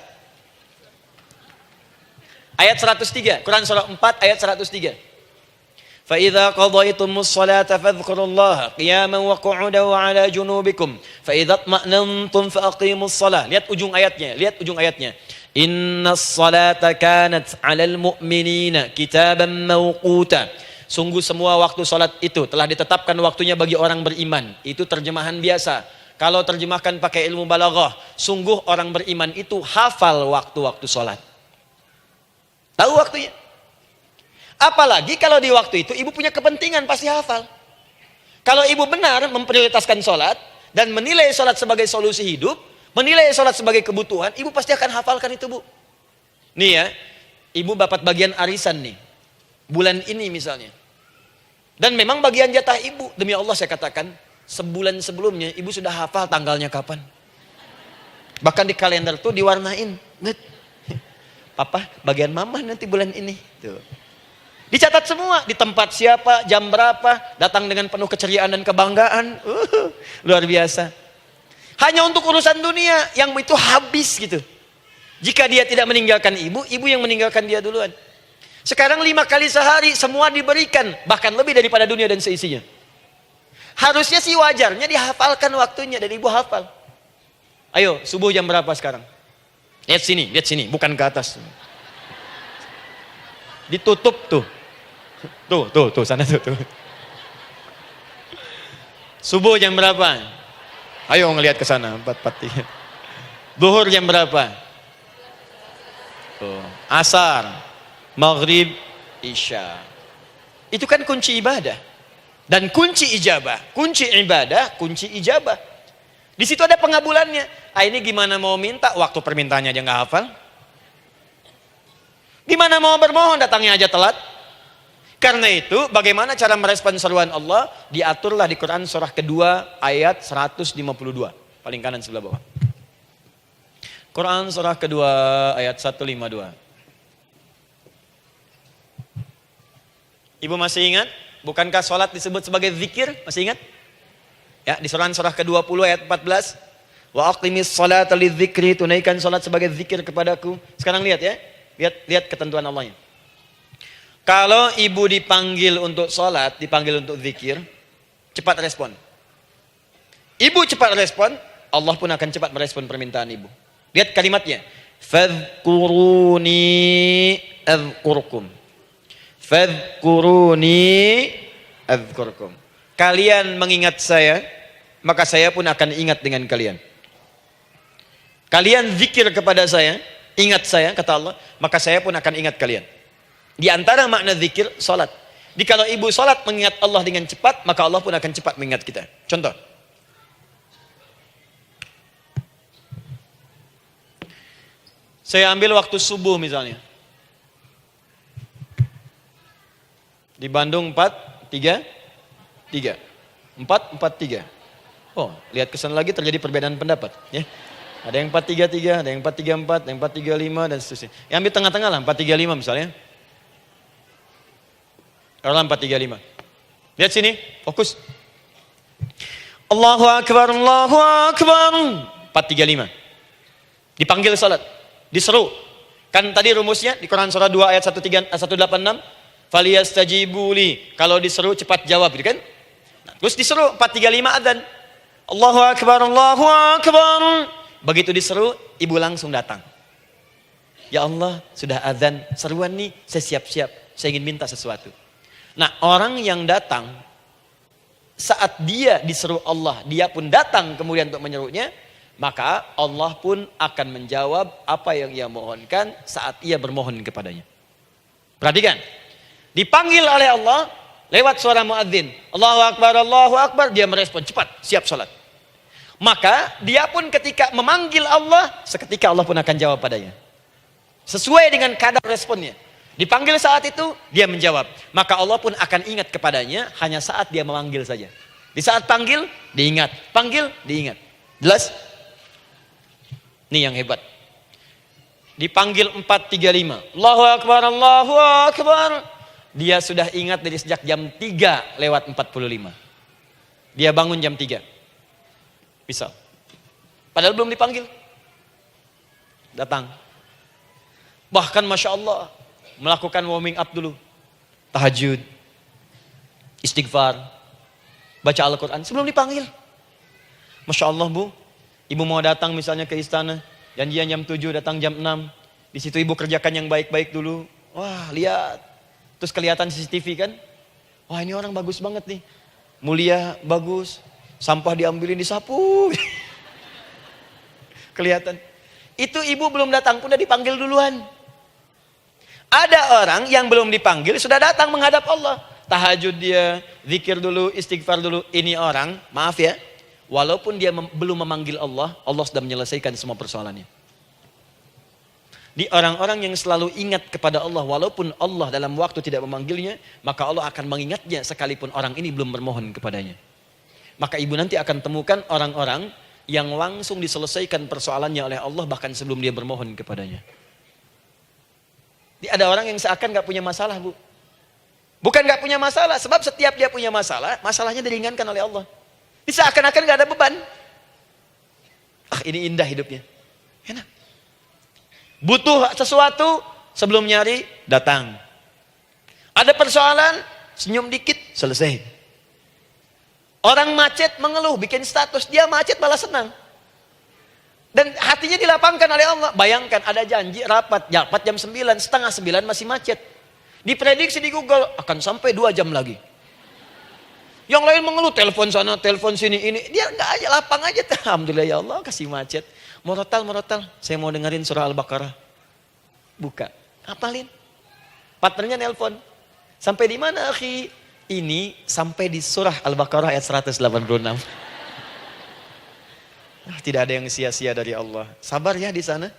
Ayat 103, Quran surah 4 ayat 103. فَإِذَا قَضَيْتُمُ الصَّلَاةَ فَاذْكُرُوا اللَّهَ قِيَامًا وَقُعُودًا وَعَلَى جُنُوبِكُمْ فَإِذَا اطْمَأْنَنْتُمْ فَأَقِيمُوا الصَّلَاةَ. Lihat ujung ayatnya. Inna salata kanat 'alal mu'minina kitaban mawquta. Sungguh semua waktu salat itu telah ditetapkan waktunya bagi orang beriman. Itu terjemahan biasa. Kalau terjemahkan pakai ilmu balaghah, sungguh orang beriman itu hafal waktu-waktu sholat. Tahu waktunya. Apalagi kalau di waktu itu ibu punya kepentingan, pasti hafal. Kalau ibu benar memprioritaskan sholat dan menilai sholat sebagai solusi hidup, menilai sholat sebagai kebutuhan, ibu pasti akan hafalkan itu, Bu. Nih ya, ibu dapat bagian arisan nih, bulan ini misalnya. Dan memang bagian jatah ibu, demi Allah saya katakan, sebulan sebelumnya ibu sudah hafal tanggalnya kapan. Bahkan di kalender tuh diwarnain. Papa, bagian mama nanti bulan ini. Tuh. Dicatat semua, di tempat siapa, jam berapa, datang dengan penuh keceriaan dan kebanggaan. Luar biasa. Hanya untuk urusan dunia, yang itu habis gitu. Jika dia tidak meninggalkan ibu, ibu yang meninggalkan dia duluan. Sekarang 5 kali sehari, semua diberikan, bahkan lebih daripada dunia dan seisinya. Harusnya sih wajarnya dihafalkan waktunya, dan ibu hafal. Ayo, subuh jam berapa sekarang? Lihat sini, bukan ke atas. Ditutup tuh. Tuh, sana tuh. Subuh jam berapa? Ayo ngelihat ke sana, 4:43. Zuhur jam berapa? Tuh. Asar, maghrib, isya. Itu kan kunci ibadah. Dan kunci ijabah, kunci ibadah, kunci ijabah. Di situ ada pengabulannya. Ini gimana mau minta, waktu permintaannya aja nggak hafal. Gimana mau bermohon, datangnya aja telat. Karena itu, bagaimana cara merespon seruan Allah? Diaturlah di Quran surah kedua ayat 152. Paling kanan sebelah bawah. Quran surah kedua ayat 152. Ibu masih ingat? Bukankah sholat disebut sebagai zikir? Masih ingat? Ya, di surah ke-20 ayat 14. Wa aqimis sholata lidzikri, tunaikan sholat sebagai zikir kepadaku. Sekarang lihat ya. Lihat ketentuan Allahnya. Kalau ibu dipanggil untuk sholat, dipanggil untuk zikir, cepat respon. Ibu cepat respon, Allah pun akan cepat merespon permintaan ibu. Lihat kalimatnya. Fadhkuruni adzkurkum. Fadhkuruni adzkurkum. Kalian mengingat saya, maka saya pun akan ingat dengan kalian. Kalian zikir kepada saya, ingat saya, kata Allah, maka saya pun akan ingat kalian. Di antara makna zikir, salat. Jikalau ibu salat mengingat Allah dengan cepat, maka Allah pun akan cepat mengingat kita. Contoh. Saya ambil waktu subuh misalnya. Di Bandung 4-3-3. 4-4-3. Oh, lihat kesan lagi terjadi perbedaan pendapat. Ya. Ada yang 4-3-3, ada yang 4-3-4, ada yang 4-3-5 dan seterusnya. Yang ambil tengah-tengah lah, 4-3-5 misalnya. Kalau 4-3-5. Lihat sini, fokus. Allahu Akbar, Allahu Akbar. 4-3-5. Dipanggil salat, diseru. Kan tadi rumusnya di Quran surah 2 ayat 186. Faliyastajibuli. Kalau diseru cepat jawab, gitu kan? Nah, terus diseru 4-3-5 adzan. Allahu Akbar, Allahu Akbar. Begitu diseru, ibu langsung datang. Ya Allah, sudah adzan, seruan nih, saya siap-siap, saya ingin minta sesuatu. Nah, orang yang datang saat dia diseru Allah, dia pun datang kemudian untuk menyerunya, maka Allah pun akan menjawab apa yang ia mohonkan saat ia bermohon kepadanya. Perhatikan, dipanggil oleh Allah lewat suara muadzin, Allahu Akbar, dia merespon cepat, siap salat. Maka dia pun ketika memanggil Allah, seketika Allah pun akan jawab padanya. Sesuai dengan kadar responnya. Dipanggil saat itu, dia menjawab. Maka Allah pun akan ingat kepadanya hanya saat dia memanggil saja. Di saat panggil, diingat. Panggil, diingat. Jelas? Ini yang hebat. Dipanggil 4-3-5. Allahu Akbar, Allahu Akbar. Dia sudah ingat dari sejak jam 3:45. Dia bangun jam 3. Bisa. Padahal belum dipanggil. Datang. Bahkan Masya Allah, melakukan warming up dulu. Tahajud. Istighfar. Baca Al-Quran sebelum dipanggil. Masya Allah Bu. Ibu mau datang misalnya ke istana. Janjian jam 7, datang jam 6. Di situ ibu kerjakan yang baik-baik dulu. Wah lihat. Terus kelihatan CCTV kan. Wah ini orang bagus banget nih. Mulia, bagus. Sampah diambilin disapu. Kelihatan. Itu ibu belum datang pun udah dipanggil duluan. Ada orang yang belum dipanggil sudah datang menghadap Allah. Tahajud dia, zikir dulu, istighfar dulu. Ini orang, maaf ya, walaupun dia belum memanggil Allah, Allah sudah menyelesaikan semua persoalannya. Di orang-orang yang selalu ingat kepada Allah, walaupun Allah dalam waktu tidak memanggilnya, maka Allah akan mengingatnya sekalipun orang ini belum bermohon kepadanya. Maka ibu nanti akan temukan orang-orang yang langsung diselesaikan persoalannya oleh Allah bahkan sebelum dia bermohon kepadanya. Ada orang yang seakan gak punya masalah, Bu. Bukan gak punya masalah, sebab setiap dia punya masalah, masalahnya diringankan oleh Allah. Seakan-akan gak ada beban. Ini indah hidupnya. Enak. Butuh sesuatu, sebelum nyari, datang. Ada persoalan, senyum dikit, selesai. Orang macet mengeluh, bikin status, dia macet malah senang. Dan hatinya dilapangkan oleh Allah. Bayangkan ada janji rapat jam 9, setengah 9 masih macet. Diprediksi di Google, akan sampai 2 jam lagi. Yang lain mengeluh, telepon sana, telepon sini, ini. Dia enggak aja, lapang aja. Alhamdulillah ya Allah, kasih macet. Morotal, saya mau dengerin surah Al-Baqarah. Buka, hafalin. Partnernya nelpon. Sampai di mana, akhi? Ini sampai di surah Al-Baqarah ayat 186. Tidak ada yang sia-sia dari Allah. Sabar ya di sana.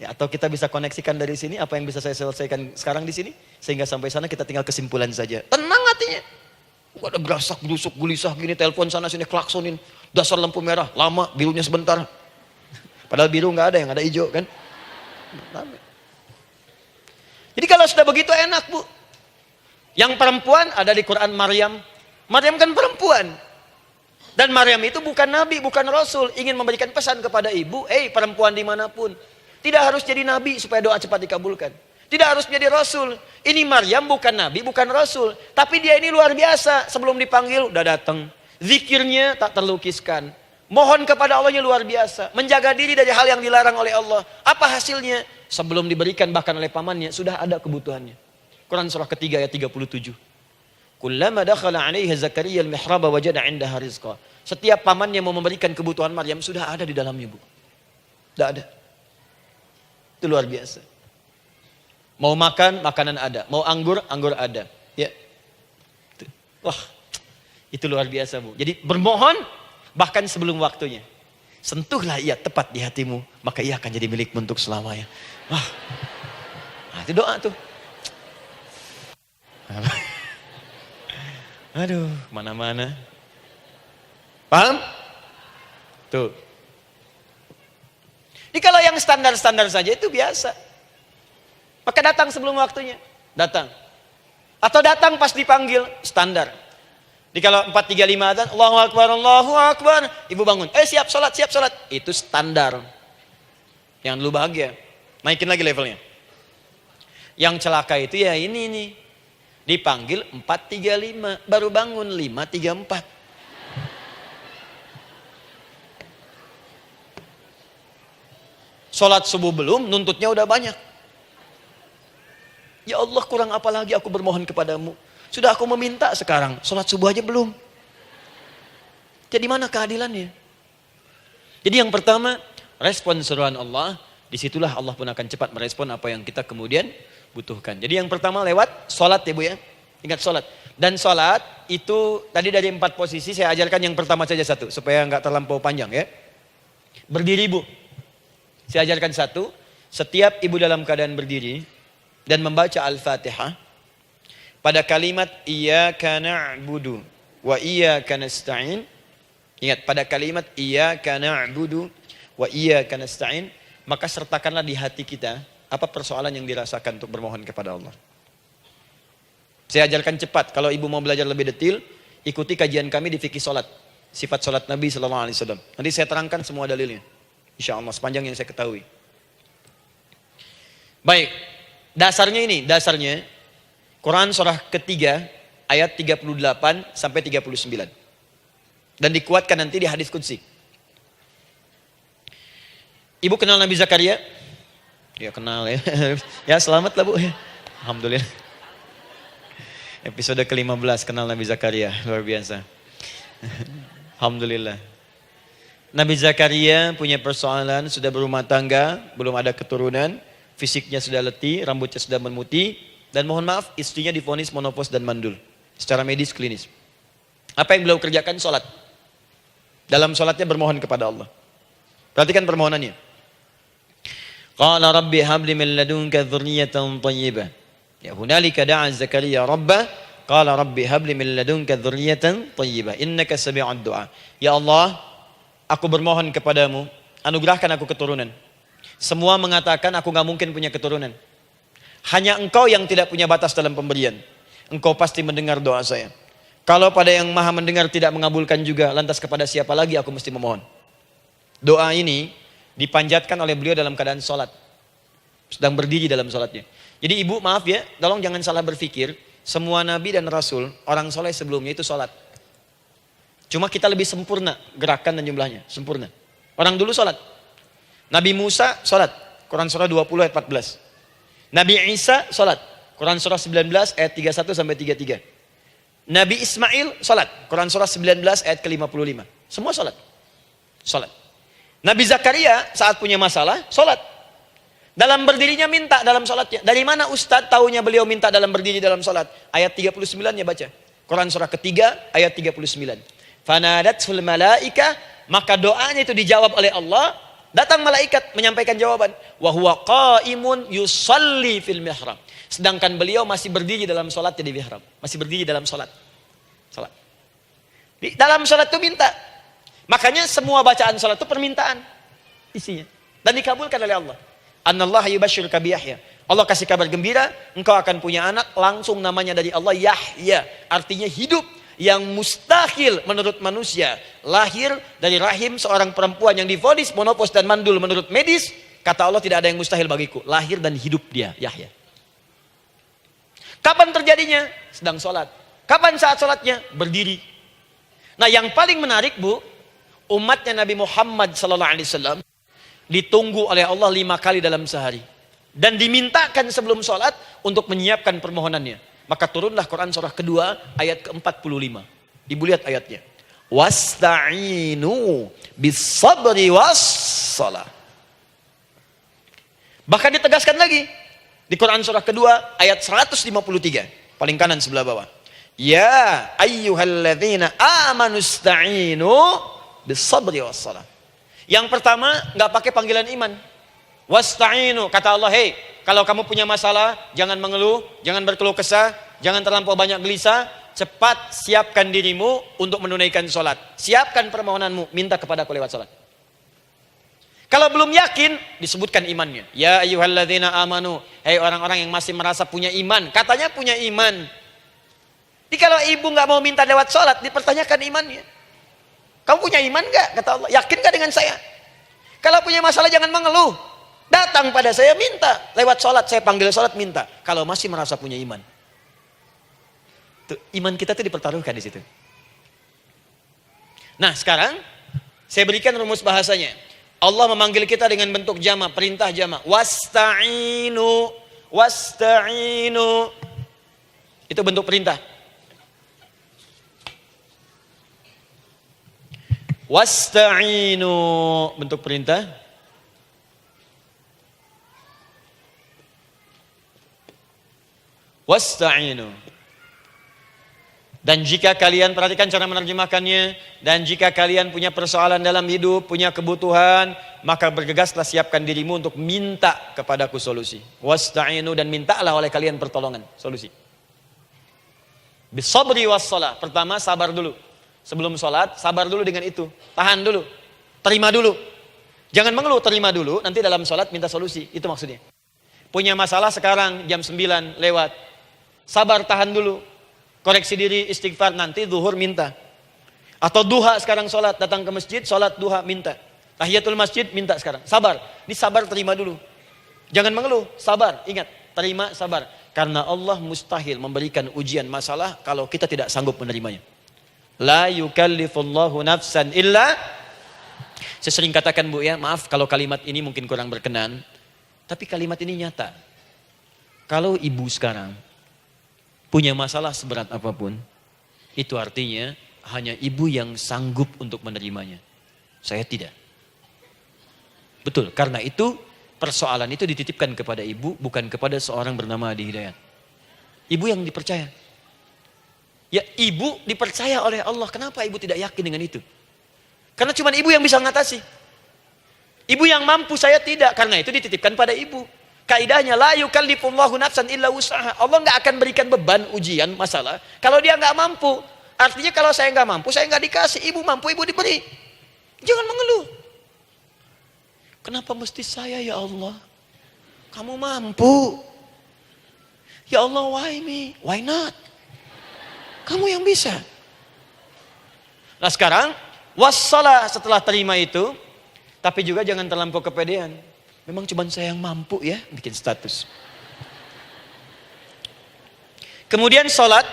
Ya, atau kita bisa koneksikan dari sini apa yang bisa saya selesaikan sekarang di sini sehingga sampai sana kita tinggal kesimpulan saja. Tenang hatinya. Gak ada gerasak, gerusuk, gelisah gini, telepon sana sini, klaksonin. Dasar lampu merah, lama, birunya sebentar. Padahal biru nggak ada, yang ada hijau kan. Jadi kalau sudah begitu enak, Bu. Yang perempuan ada di Quran Maryam. Maryam kan perempuan. Dan Maryam itu bukan nabi, bukan rasul. Ingin memberikan pesan kepada ibu, perempuan dimanapun. Tidak harus jadi nabi supaya doa cepat dikabulkan. Tidak harus menjadi rasul. Ini Maryam bukan nabi, bukan rasul. Tapi dia ini luar biasa. Sebelum dipanggil, udah datang. Zikirnya tak terlukiskan. Mohon kepada Allahnya luar biasa. Menjaga diri dari hal yang dilarang oleh Allah. Apa hasilnya? Sebelum diberikan bahkan oleh pamannya, sudah ada kebutuhannya. Quran surah ketiga ayat 37. Kullama dakhala 'alaiha Zakaria al-mihraba wajada 'indaha rizqa. Setiap pamannya mau memberikan kebutuhan Maryam sudah ada di dalamnya, Bu. Sudah ada. Itu luar biasa. Mau makan, makanan ada. Mau anggur, anggur ada. Ya. Wah, itu luar biasa, Bu. Jadi bermohon bahkan sebelum waktunya. Sentuhlah ia tepat di hatimu, maka ia akan jadi milikmu untuk selamanya. Wah. Nah, itu doa tuh. Aduh, mana-mana. Paham? Tuh. Jadi kalau yang standar-standar saja itu biasa. Maka datang sebelum waktunya. Datang. Atau datang pas dipanggil. Standar. Jadi kalau 4.35 adzan, Allahu Akbar, Allahu Akbar. Ibu bangun. Siap sholat, siap sholat. Itu standar. Yang dulu bahagia. Naikin lagi levelnya. Yang celaka itu ya ini nih. Dipanggil 4.35, baru bangun 5.34. Sholat subuh belum, nuntutnya udah banyak. Ya Allah, kurang apa lagi aku bermohon kepadamu. Sudah aku meminta sekarang, sholat subuh aja belum. Jadi mana keadilannya? Jadi yang pertama, respon seruan Allah, disitulah Allah pun akan cepat merespon apa yang kita kemudian butuhkan. Jadi yang pertama lewat sholat ya Bu ya. Ingat sholat. Dan sholat itu tadi dari 4 posisi saya ajarkan yang pertama saja satu. Supaya nggak terlampau panjang ya. Berdiri Bu. Saya ajarkan satu. Setiap ibu dalam keadaan berdiri dan membaca Al-Fatihah. Pada kalimat Iyyaka na'budu wa iyyaka nasta'in. Ingat pada kalimat Iyyaka na'budu wa iyyaka nasta'in. Maka sertakanlah di hati kita apa persoalan yang dirasakan untuk bermohon kepada Allah. Saya ajarkan cepat. Kalau ibu mau belajar lebih detail, ikuti kajian kami di fikih sholat. Sifat sholat Nabi SAW. Nanti saya terangkan semua dalilnya. Insya Allah sepanjang yang saya ketahui. Baik. Dasarnya ini. Dasarnya. Quran surah ketiga ayat 38 sampai 39. Dan dikuatkan nanti di hadis qudsi. Ibu kenal Nabi Zakaria? Ya kenal ya. Ya selamat lah Bu. Alhamdulillah. Episode ke-15 kenal Nabi Zakaria. Luar biasa. Alhamdulillah. Nabi Zakaria punya persoalan, sudah berumah tangga, belum ada keturunan, fisiknya sudah letih, rambutnya sudah memutih, dan mohon maaf istrinya divonis menopause dan mandul. Secara medis klinis. Apa yang beliau kerjakan? Sholat. Dalam sholatnya bermohon kepada Allah. Perhatikan permohonannya. Qala rabbi habli min ladunka dzurriyyatan thayyibah. Ya hunalika da'a Zakaria rabbah. Qala rabbi habli min ladunka dzurriyyatan thayyibah. Innaka sami'ud du'a. Ya Allah, aku bermohon kepadamu, anugerahkan aku keturunan. Semua mengatakan aku gak mungkin punya keturunan. Hanya engkau yang tidak punya batas dalam pemberian. Engkau pasti mendengar doa saya. Kalau pada yang maha mendengar tidak mengabulkan juga, lantas kepada siapa lagi aku mesti memohon? Doa ini dipanjatkan oleh beliau dalam keadaan sholat. Sedang berdiri dalam sholatnya. Jadi ibu maaf ya, tolong jangan salah berpikir. Semua nabi dan rasul, orang soleh sebelumnya itu sholat. Cuma kita lebih sempurna gerakan dan jumlahnya, sempurna. Orang dulu sholat. Nabi Musa sholat, Quran surah 20 ayat 14. Nabi Isa sholat, Quran surah 19 ayat 31 sampai 33. Nabi Ismail sholat, Quran surah 19 ayat ke-55. Semua sholat. Sholat. Nabi Zakaria saat punya masalah, sholat. Dalam berdirinya minta dalam sholatnya. Dari mana Ustadz taunya beliau minta dalam berdiri dalam sholat? Ayat 39 ya baca. Quran surah ketiga ayat 39. Fanadatul malaika, maka doanya itu dijawab oleh Allah. Datang malaikat menyampaikan jawaban. Wa huwa qaimun yusalli fil mihrab. Sedangkan beliau masih berdiri dalam sholatnya di mihrab. Masih berdiri dalam sholat. Sholat. Di dalam sholat itu minta. Makanya semua bacaan sholat itu permintaan isinya. Dan dikabulkan oleh Allah. Anallaha yubashshiruka bi Yahya. Allah kasih kabar gembira, engkau akan punya anak, langsung namanya dari Allah Yahya. Artinya hidup. Yang mustahil menurut manusia, lahir dari rahim seorang perempuan yang divonis menopause dan mandul menurut medis, kata Allah tidak ada yang mustahil bagiku, lahir dan hidup dia, Yahya. Kapan terjadinya? Sedang sholat. Kapan saat sholatnya? Berdiri. Nah yang paling menarik bu, umatnya Nabi Muhammad SAW ditunggu oleh Allah 5 kali dalam sehari dan dimintakan sebelum sholat untuk menyiapkan permohonannya. Maka turunlah Quran surah kedua ayat ke-45. Ibu lihat ayatnya. Wasta'inu bis-sabri was-shalah. Bahkan ditegaskan lagi di Quran surah kedua ayat 153. Paling kanan sebelah bawah. Ya ayyuhalladzina amanu ista'inu bis-sabri was-shalah. Yang pertama enggak pakai panggilan iman. Wasta'inu, kata Allah, hey, kalau kamu punya masalah, jangan mengeluh, jangan berkeluh kesah, jangan terlampau banyak gelisah, cepat siapkan dirimu untuk menunaikan sholat. Siapkan permohonanmu, minta kepada aku lewat sholat. Kalau belum yakin, disebutkan imannya. Ya ayyuhalladzina amanu, hei orang-orang yang masih merasa punya iman, katanya punya iman. Jadi kalau ibu nggak mau minta lewat sholat, dipertanyakan imannya. Kamu punya iman nggak? Kata Allah, yakin nggak dengan saya? Kalau punya masalah jangan mengeluh. Datang pada saya minta. Lewat sholat, saya panggil sholat minta. Kalau masih merasa punya iman. Tuh, iman kita tuh dipertaruhkan di situ. Nah sekarang, saya berikan rumus bahasanya. Allah memanggil kita dengan bentuk jama, perintah jama. Wasta'inu, wasta'inu. Itu bentuk perintah. Wasta'inu, bentuk perintah. Wasta'inu. Dan jika kalian, perhatikan cara menerjemahkannya, dan jika kalian punya persoalan dalam hidup, punya kebutuhan, maka bergegaslah siapkan dirimu untuk minta kepadaku solusi. Wasta'inu, dan mintalah oleh kalian pertolongan, solusi. Bisabri wassalah. Pertama sabar dulu. Sebelum sholat, sabar dulu dengan itu. Tahan dulu. Terima dulu. Jangan mengeluh, terima dulu. Nanti dalam sholat minta solusi. Itu maksudnya. Punya masalah sekarang jam 9 lewat. Sabar, tahan dulu. Koreksi diri, istighfar. Nanti zuhur minta. Atau duha sekarang sholat. Datang ke masjid, sholat duha minta. Tahiyatul masjid minta sekarang. Sabar. Ini sabar, terima dulu. Jangan mengeluh. Sabar. Ingat. Terima, sabar. Karena Allah mustahil memberikan ujian masalah kalau kita tidak sanggup menerimanya. La yukallifullahu nafsan illa. Saya sering katakan bu ya, maaf kalau kalimat ini mungkin kurang berkenan. Tapi kalimat ini nyata. Kalau ibu sekarang punya masalah seberat apapun, itu artinya hanya ibu yang sanggup untuk menerimanya. Saya tidak. Betul, karena itu persoalan itu dititipkan kepada ibu, bukan kepada seorang bernama Adi Hidayat. Ibu yang dipercaya. Ya, ibu dipercaya oleh Allah. Kenapa ibu tidak yakin dengan itu? Karena cuma ibu yang bisa mengatasi. Ibu yang mampu, saya tidak. Karena itu dititipkan pada ibu. Kaidahnya, la yukallifullahu nafsan illa wus'aha. Allah nggak akan berikan beban, ujian, masalah kalau dia nggak mampu. Artinya kalau saya nggak mampu, saya nggak dikasih. Ibu mampu, ibu diberi. Jangan mengeluh. Kenapa mesti saya ya Allah? Kamu mampu. Ya Allah, why me? Why not? Kamu yang bisa. Nah sekarang, wassalah setelah terima itu, tapi juga jangan terlampau kepedean. Memang cuma saya yang mampu ya, bikin status. Kemudian sholat,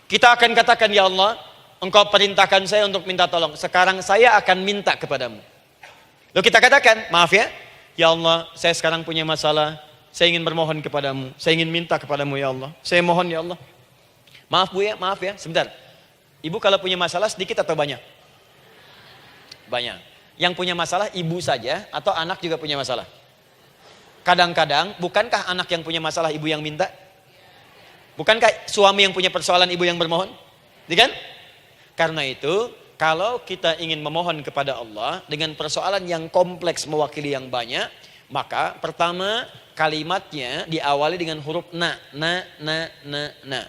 kita akan katakan, ya Allah, Engkau perintahkan saya untuk minta tolong. Sekarang saya akan minta kepadamu. Lalu kita katakan, maaf ya Allah, saya sekarang punya masalah. Saya ingin bermohon kepadamu. Saya ingin minta kepadamu ya Allah. Saya mohon ya Allah. Maaf bu ya, maaf ya, sebentar. Ibu kalau punya masalah sedikit atau banyak? Banyak. Yang punya masalah ibu saja atau anak juga punya masalah? Kadang-kadang, bukankah anak yang punya masalah ibu yang minta? Bukankah suami yang punya persoalan ibu yang bermohon? Iya kan? Karena itu, kalau kita ingin memohon kepada Allah dengan persoalan yang kompleks mewakili yang banyak, maka pertama kalimatnya diawali dengan huruf na.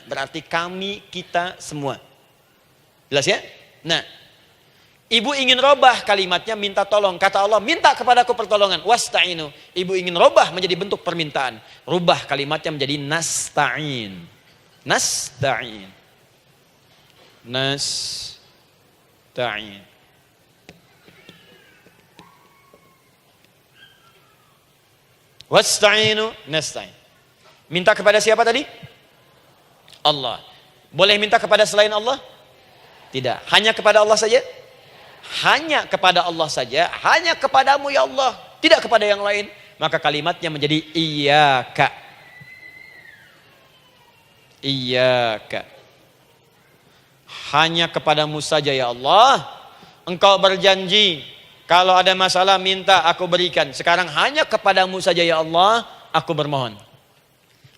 Berarti kami, kita, semua. Jelas ya? Nah, ibu ingin robah kalimatnya minta tolong. Kata Allah, minta kepadaku pertolongan. Wasta'inu. Ibu ingin robah menjadi bentuk permintaan. Rubah kalimatnya menjadi nasta'in. Nasta'in. Nasta'in. Wasta'inu nasta'in. Minta kepada siapa tadi? Allah. Boleh minta kepada selain Allah? Tidak. Hanya kepada Allah saja? Hanya kepada Allah saja, hanya kepadamu ya Allah, tidak kepada yang lain, maka kalimatnya menjadi iyyaka. Iyyaka. Hanya kepadamu saja ya Allah. Engkau berjanji kalau ada masalah minta aku berikan. Sekarang hanya kepadamu saja ya Allah aku bermohon.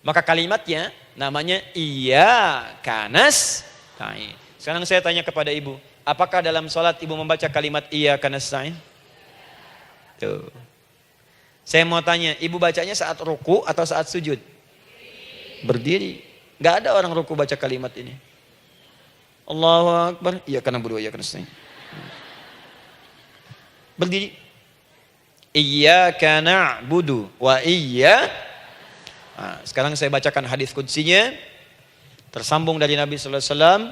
Maka kalimatnya namanya iyyaka nasta'in. Sekarang saya tanya kepada ibu, apakah dalam sholat ibu membaca kalimat iyyaka nasta'in? Tuh. Saya mau tanya, ibu bacanya saat ruku atau saat sujud? Berdiri. Gak ada orang ruku baca kalimat ini. Allahu Akbar. Iyyaka na'budu wa iyyaka nasta'in. Berdiri. Iyyaka na'budu wa iyyaka. Nah, sekarang saya bacakan hadis qudsinya. Tersambung dari Nabi sallallahu alaihi wasallam.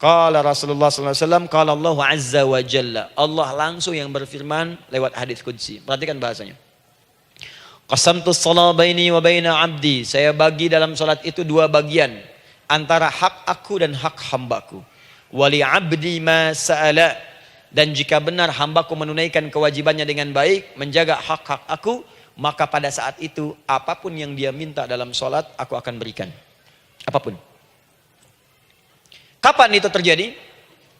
Qala Rasulullah sallallahu alaihi wasallam, qala Allah azza wa jalla. Allah langsung yang berfirman lewat hadis qudsi. Perhatikan bahasanya. Qasamtu shalah baini wa baina 'abdi. Saya bagi dalam salat itu dua bagian, antara hak aku dan hak hambaku. Wa li 'abdi ma sa'ala. Dan jika benar hambaku menunaikan kewajibannya dengan baik, menjaga hak-hak aku, maka pada saat itu apapun yang dia minta dalam salat aku akan berikan. Apapun. Kapan itu terjadi?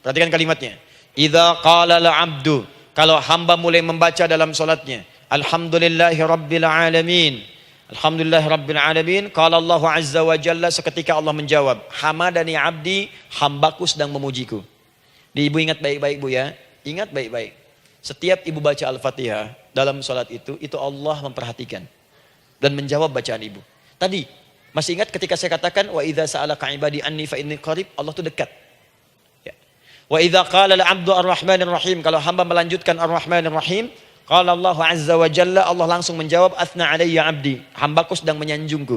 Perhatikan kalimatnya. Idza qala al-'abdu, kalau hamba mulai membaca dalam salatnya, alhamdulillahi rabbil alamin. Alhamdulillahi rabbil alamin. Qala Allah azza wa jalla, seketika Allah menjawab, hamadani 'abdi, hambaku sedang memujiku. Ibu ingat baik-baik Bu ya. Ingat baik-baik. Setiap ibu baca Al-Fatihah dalam salat itu Allah memperhatikan dan menjawab bacaan ibu. Tadi masih ingat ketika saya katakan wa idza sa'alaka 'ibadi anni fa inni qarib, Allah itu dekat. Ya. Wa idza qala al-'abdu ar-rahmanir rahim, kalau hamba melanjutkan ar-rahmanir rahim, qala Allah azza wa jalla, Allah langsung menjawab athna 'alayya 'abdi, hambaku sedang menyanjungku.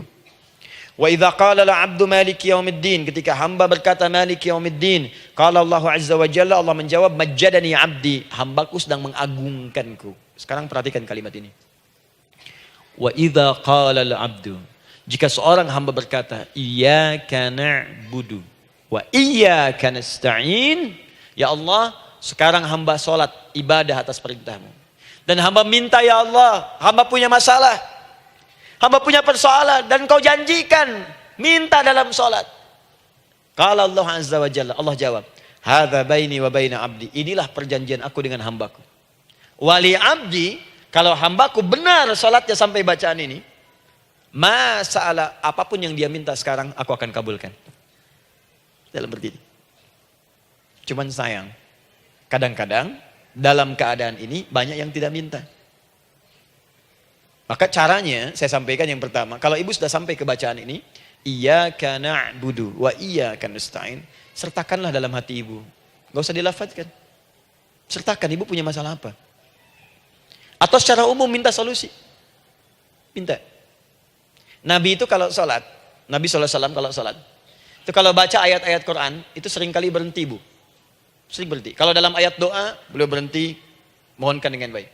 Wa idza qala al-'abdu maliki yaumiddin, ketika hamba berkata maliki yaumiddin, qala Allah azza wa jalla, Allah menjawab majjadani 'abdi, hambaku sedang mengagungkanku. Sekarang perhatikan kalimat ini. Wa idza qala al-'abdu, jika seorang hamba berkata, iyyaka na'budu wa iyyaka nasta'in, ya Allah, sekarang hamba sholat ibadah atas perintahmu. Dan hamba minta ya Allah, hamba punya masalah, hamba punya persoalan, dan kau janjikan minta dalam sholat. Qala Allah azza wa jalla, Allah jawab, hadza baini wa baina abdi. Inilah perjanjian aku dengan hambaku. Wali abdi, kalau hambaku benar salatnya sampai bacaan ini, masalah apapun yang dia minta sekarang aku akan kabulkan. Dalam berdiri. Cuman sayang, kadang-kadang dalam keadaan ini banyak yang tidak minta. Maka caranya saya sampaikan yang pertama, kalau ibu sudah sampai ke bacaan ini, iyyaka na'budu wa iyyaka nasta'in, sertakanlah dalam hati ibu. Gak usah dilafadzkan. Sertakan, ibu punya masalah apa? Atau secara umum minta solusi. Minta. Nabi itu kalau sholat, Nabi SAW kalau sholat, itu kalau baca ayat-ayat Quran, itu seringkali berhenti bu. Sering berhenti. Kalau dalam ayat doa, beliau berhenti, mohonkan dengan baik.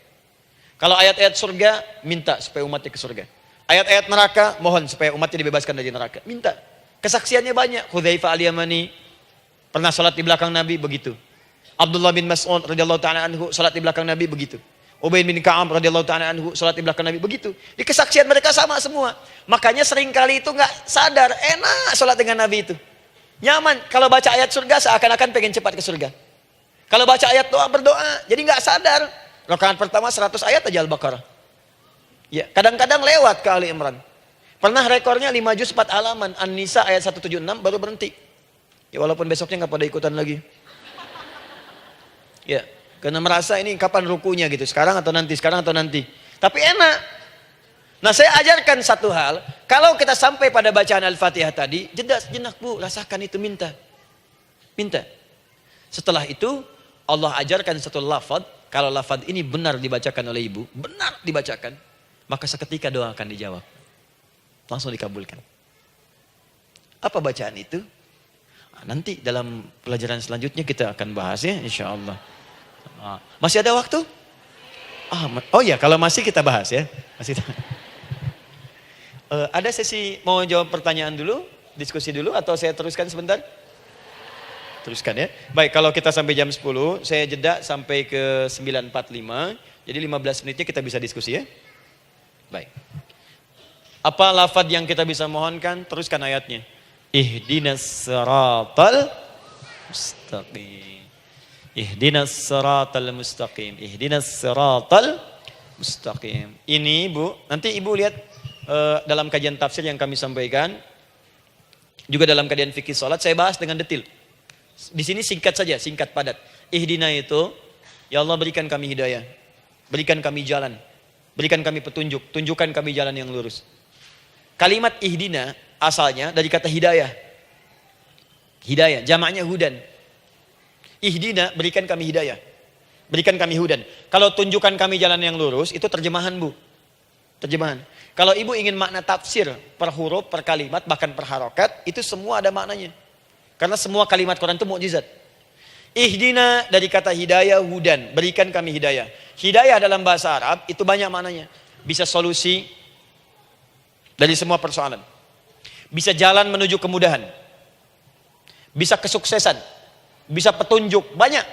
Kalau ayat-ayat surga, minta supaya umatnya ke surga. Ayat-ayat neraka, mohon supaya umatnya dibebaskan dari neraka. Minta. Kesaksiannya banyak. Hudzaifah al-Yamani pernah salat di belakang Nabi, begitu. Abdullah bin Mas'ud radhiyallahu ta'ala anhu salat di belakang Nabi, begitu. Ubay bin Ka'ab radhiyallahu ta'ala anhu salat di belakang Nabi, begitu. Di kesaksian mereka sama semua. Makanya seringkali itu nggak sadar, enak salat dengan Nabi itu. Nyaman. Kalau baca ayat surga seakan-akan pengen cepat ke surga. Kalau baca ayat doa berdoa, jadi nggak sadar. Rakaat pertama 100 ayat aja Al-Baqarah. Ya, kadang-kadang lewat ke Ali Imran. Pernah rekornya 5 juz 4 halaman. An-Nisa ayat 176 baru berhenti. Ya walaupun besoknya nggak pada ikutan lagi. Ya, karena merasa ini kapan rukunya gitu. Sekarang atau nanti, sekarang atau nanti. Tapi enak. Nah saya ajarkan satu hal. Kalau kita sampai pada bacaan Al-Fatihah tadi, jeda sejenak bu, rasakan itu, minta. Minta. Setelah itu Allah ajarkan satu lafaz. Kalau lafaz ini benar dibacakan oleh ibu, benar dibacakan, maka seketika doa akan dijawab. Langsung dikabulkan. Apa bacaan itu? Nanti dalam pelajaran selanjutnya kita akan bahas ya, insya Allah. Masih ada waktu? Oh ya, kalau masih kita bahas ya. Masih. Ada sesi mau jawab pertanyaan dulu, diskusi dulu, atau saya teruskan sebentar? Teruskan ya. Baik, kalau kita sampai jam 10, saya jeda sampai ke 9.45. Jadi 15 menitnya kita bisa diskusi ya. Baik. Apa lafaz yang kita bisa mohonkan? Teruskan ayatnya. Ihdinas siratal mustaqim. Ihdinas siratal mustaqim. Ihdinas siratal mustaqim. Ini Bu, nanti Ibu lihat dalam kajian tafsir yang kami sampaikan, juga dalam kajian fikih salat saya bahas dengan detail. Di sini singkat saja, singkat padat. Ihdina itu, ya Allah berikan kami hidayah, berikan kami jalan, berikan kami petunjuk, tunjukkan kami jalan yang lurus. Kalimat ihdina asalnya dari kata hidayah. Hidayah, jamaknya hudan. Ihdina, berikan kami hidayah, berikan kami hudan. Kalau tunjukkan kami jalan yang lurus, itu terjemahan bu. Terjemahan. Kalau ibu ingin makna tafsir per huruf, per kalimat, bahkan per harokat, itu semua ada maknanya. Karena semua kalimat Quran itu mukjizat. Ihdina dari kata hidayah, hudan, berikan kami hidayah. Hidayah dalam bahasa Arab itu banyak maknanya. Bisa solusi dari semua persoalan. Bisa jalan menuju kemudahan. Bisa kesuksesan. Bisa petunjuk, banyak.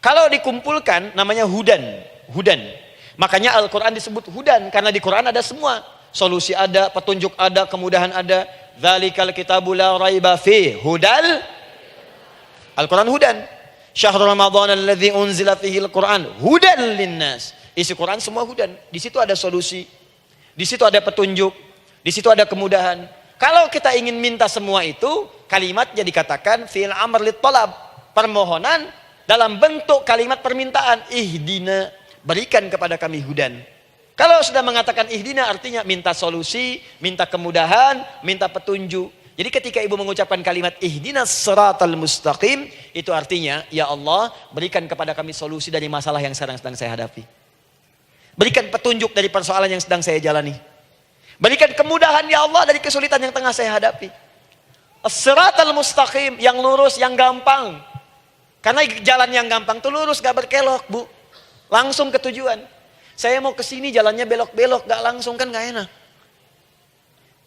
Kalau dikumpulkan namanya hudan. Hudan. Makanya Al-Quran disebut hudan. Karena di Quran ada semua. Solusi ada, petunjuk ada, kemudahan ada. Dzalikal kitabu la raiba fi hudal. Al-Quran hudan. Syahrul Ramadan alladzi unzila fihi al-Quran hudan linnas. Isi Quran semua hudan. Di situ ada solusi. Di situ ada petunjuk. Di situ ada kemudahan. Kalau kita ingin minta semua itu, kalimatnya dikatakan fi'il amr lit talab, permohonan dalam bentuk kalimat permintaan. Ihdina, berikan kepada kami hudan. Kalau sudah mengatakan ihdina artinya minta solusi, minta kemudahan, minta petunjuk. Jadi ketika ibu mengucapkan kalimat ihdinas siratal mustaqim, itu artinya ya Allah berikan kepada kami solusi dari masalah yang sedang saya hadapi. Berikan petunjuk dari persoalan yang sedang saya jalani. Berikan kemudahan ya Allah dari kesulitan yang tengah saya hadapi. As-siratal mustaqim, yang lurus, yang gampang. Karena jalan yang gampang itu lurus, gak berkelok bu. Langsung ke tujuan. Saya mau ke sini jalannya belok-belok, gak langsung kan gak enak.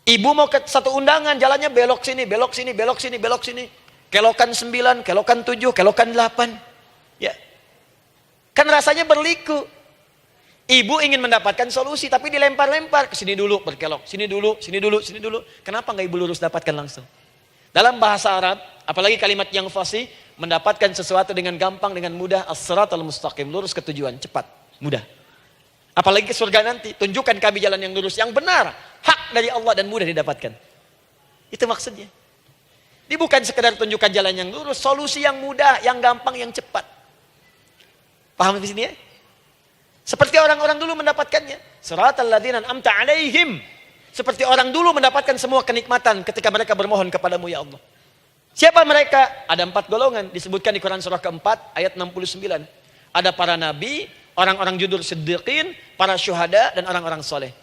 Ibu mau ke satu undangan, jalannya belok sini, belok sini, belok sini, belok sini. Kelokan 9, kelokan 7, kelokan 8. Ya. Kan rasanya berliku. Ibu ingin mendapatkan solusi, tapi dilempar-lempar. Ke sini dulu berkelok, sini dulu, sini dulu, sini dulu. Kenapa gak ibu lurus dapatkan langsung? Dalam bahasa Arab, apalagi kalimat yang fasih, mendapatkan sesuatu dengan gampang, dengan mudah, as-siratal mustaqim, lurus ke tujuan, cepat, mudah. Apalagi ke surga nanti, tunjukkan kami jalan yang lurus, yang benar, hak dari Allah dan mudah didapatkan. Itu maksudnya. Ini bukan sekedar tunjukkan jalan yang lurus, solusi yang mudah, yang gampang, yang cepat. Paham di sini ya? Seperti orang-orang dulu mendapatkannya. Siratal ladzina an'amta 'alaihim. Seperti orang dulu mendapatkan semua kenikmatan ketika mereka bermohon kepadamu ya Allah. Siapa mereka? Ada 4 golongan disebutkan di Quran surah keempat ayat 69. Ada para nabi, orang-orang jujur siddiqin, para syuhada dan orang-orang soleh.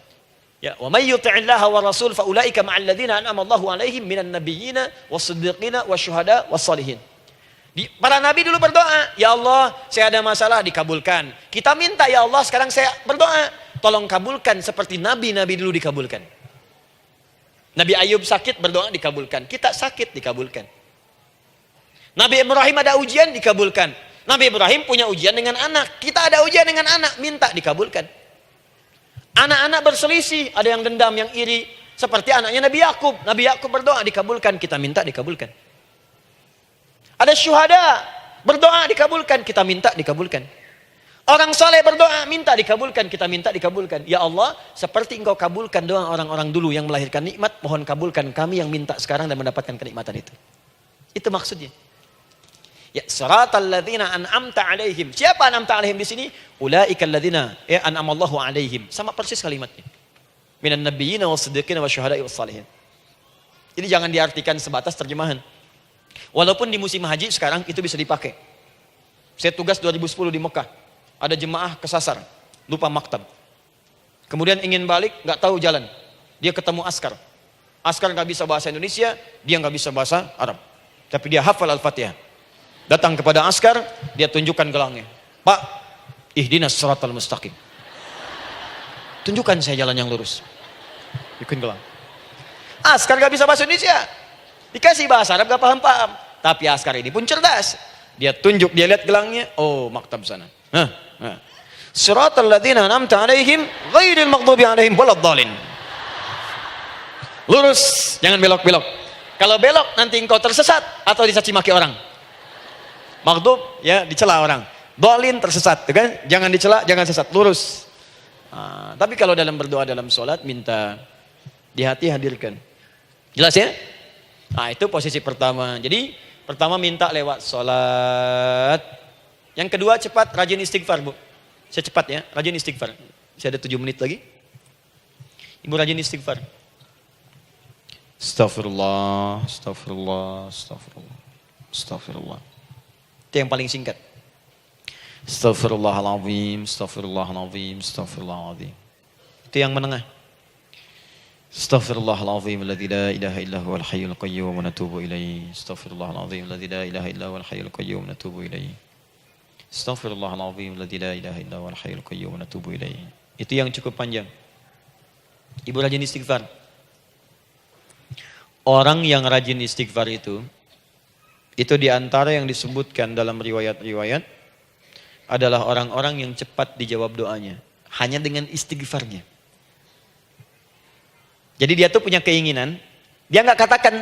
Ya, wa may yuti'illaha wa rasul fa ulaika ma'al ladzina an'ama Allahu 'alaihim minan nabiyyina was-siddiqina wasyuhada was-sholihin. Para nabi dulu berdoa, ya Allah, saya ada masalah, dikabulkan. Kita minta, ya Allah, sekarang saya berdoa, tolong kabulkan seperti nabi-nabi dulu dikabulkan. Nabi Ayub sakit, berdoa dikabulkan. Kita sakit, dikabulkan. Nabi Ibrahim ada ujian, dikabulkan. Nabi Ibrahim punya ujian dengan anak. Kita ada ujian dengan anak, minta dikabulkan. Anak-anak berselisih, ada yang dendam, yang iri. Seperti anaknya Nabi Yakub. Nabi Yakub berdoa, dikabulkan. Kita minta, dikabulkan. Ada syuhada, berdoa dikabulkan, kita minta dikabulkan. Orang saleh berdoa, minta dikabulkan, kita minta dikabulkan. Ya Allah, seperti engkau kabulkan doa orang-orang dulu yang melahirkan nikmat, mohon kabulkan kami yang minta sekarang dan mendapatkan kenikmatan itu. Itu maksudnya. Ya, siratal ladzina an'amta 'alaihim. Siapa an'amta 'alaihim di sini? Ulaikal ladzina an'amallahu 'alaihim. Sama persis kalimatnya. Minan nabiyyina was-siddiqina wasyuhada'i was-sholihin. Ini jangan diartikan sebatas terjemahan. Walaupun di musim haji sekarang itu bisa dipakai. Saya tugas 2010 di Mekah. Ada jemaah kesasar, lupa maktab. Kemudian ingin balik, nggak tahu jalan. Dia ketemu askar. Askar nggak bisa bahasa Indonesia, dia nggak bisa bahasa Arab. Tapi dia hafal Al-Fatihah. Datang kepada askar, dia tunjukkan gelangnya. Pak, ihdinas siratal mustaqim. Tunjukkan saya jalan yang lurus. Bikin gelang. Askar nggak bisa bahasa Indonesia. Dikasih bahasa Arab gak paham-paham. Tapi askar ini pun cerdas. Dia tunjuk, dia lihat gelangnya. Oh, maktab sana. Siratal ladzina an'amta 'alaihim ghairil maghdubi 'alaihim waladdallin. Lurus, jangan belok-belok. Kalau belok nanti engkau tersesat atau dicaci maki orang. Maghdub ya dicela orang. Dhalin tersesat, kan? Jangan dicela, jangan sesat, lurus. Tapi kalau dalam berdoa dalam sholat minta di hati hadirkan. Jelas ya? Nah itu posisi pertama. Jadi pertama minta lewat sholat. Yang kedua cepat rajin istighfar bu. Saya cepat ya, rajin istighfar. Saya ada 7 menit lagi. Ibu rajin istighfar. Astaghfirullah, astaghfirullah, astaghfirullah, astaghfirullah. Itu yang paling singkat. Astaghfirullahaladzim, astaghfirullahaladzim, astaghfirullahaladzim. Itu yang menengah. Astaghfirullahaladzim alladzi la ilaha illa huwal hayyul qayyum wa natubu ilaihi. Astaghfirullahaladzim alladzi la ilaha illa huwal hayyul qayyum wa natubu ilaihi. Astaghfirullahaladzim alladzi la ilaha illa huwal hayyul qayyum wa natubu ilaihi. Itu yang cukup panjang. Ibu rajin istighfar. Orang yang rajin istighfar itu diantara yang disebutkan dalam riwayat-riwayat adalah orang-orang yang cepat dijawab doanya. Hanya dengan istighfarnya. Jadi dia tuh punya keinginan, dia nggak katakan.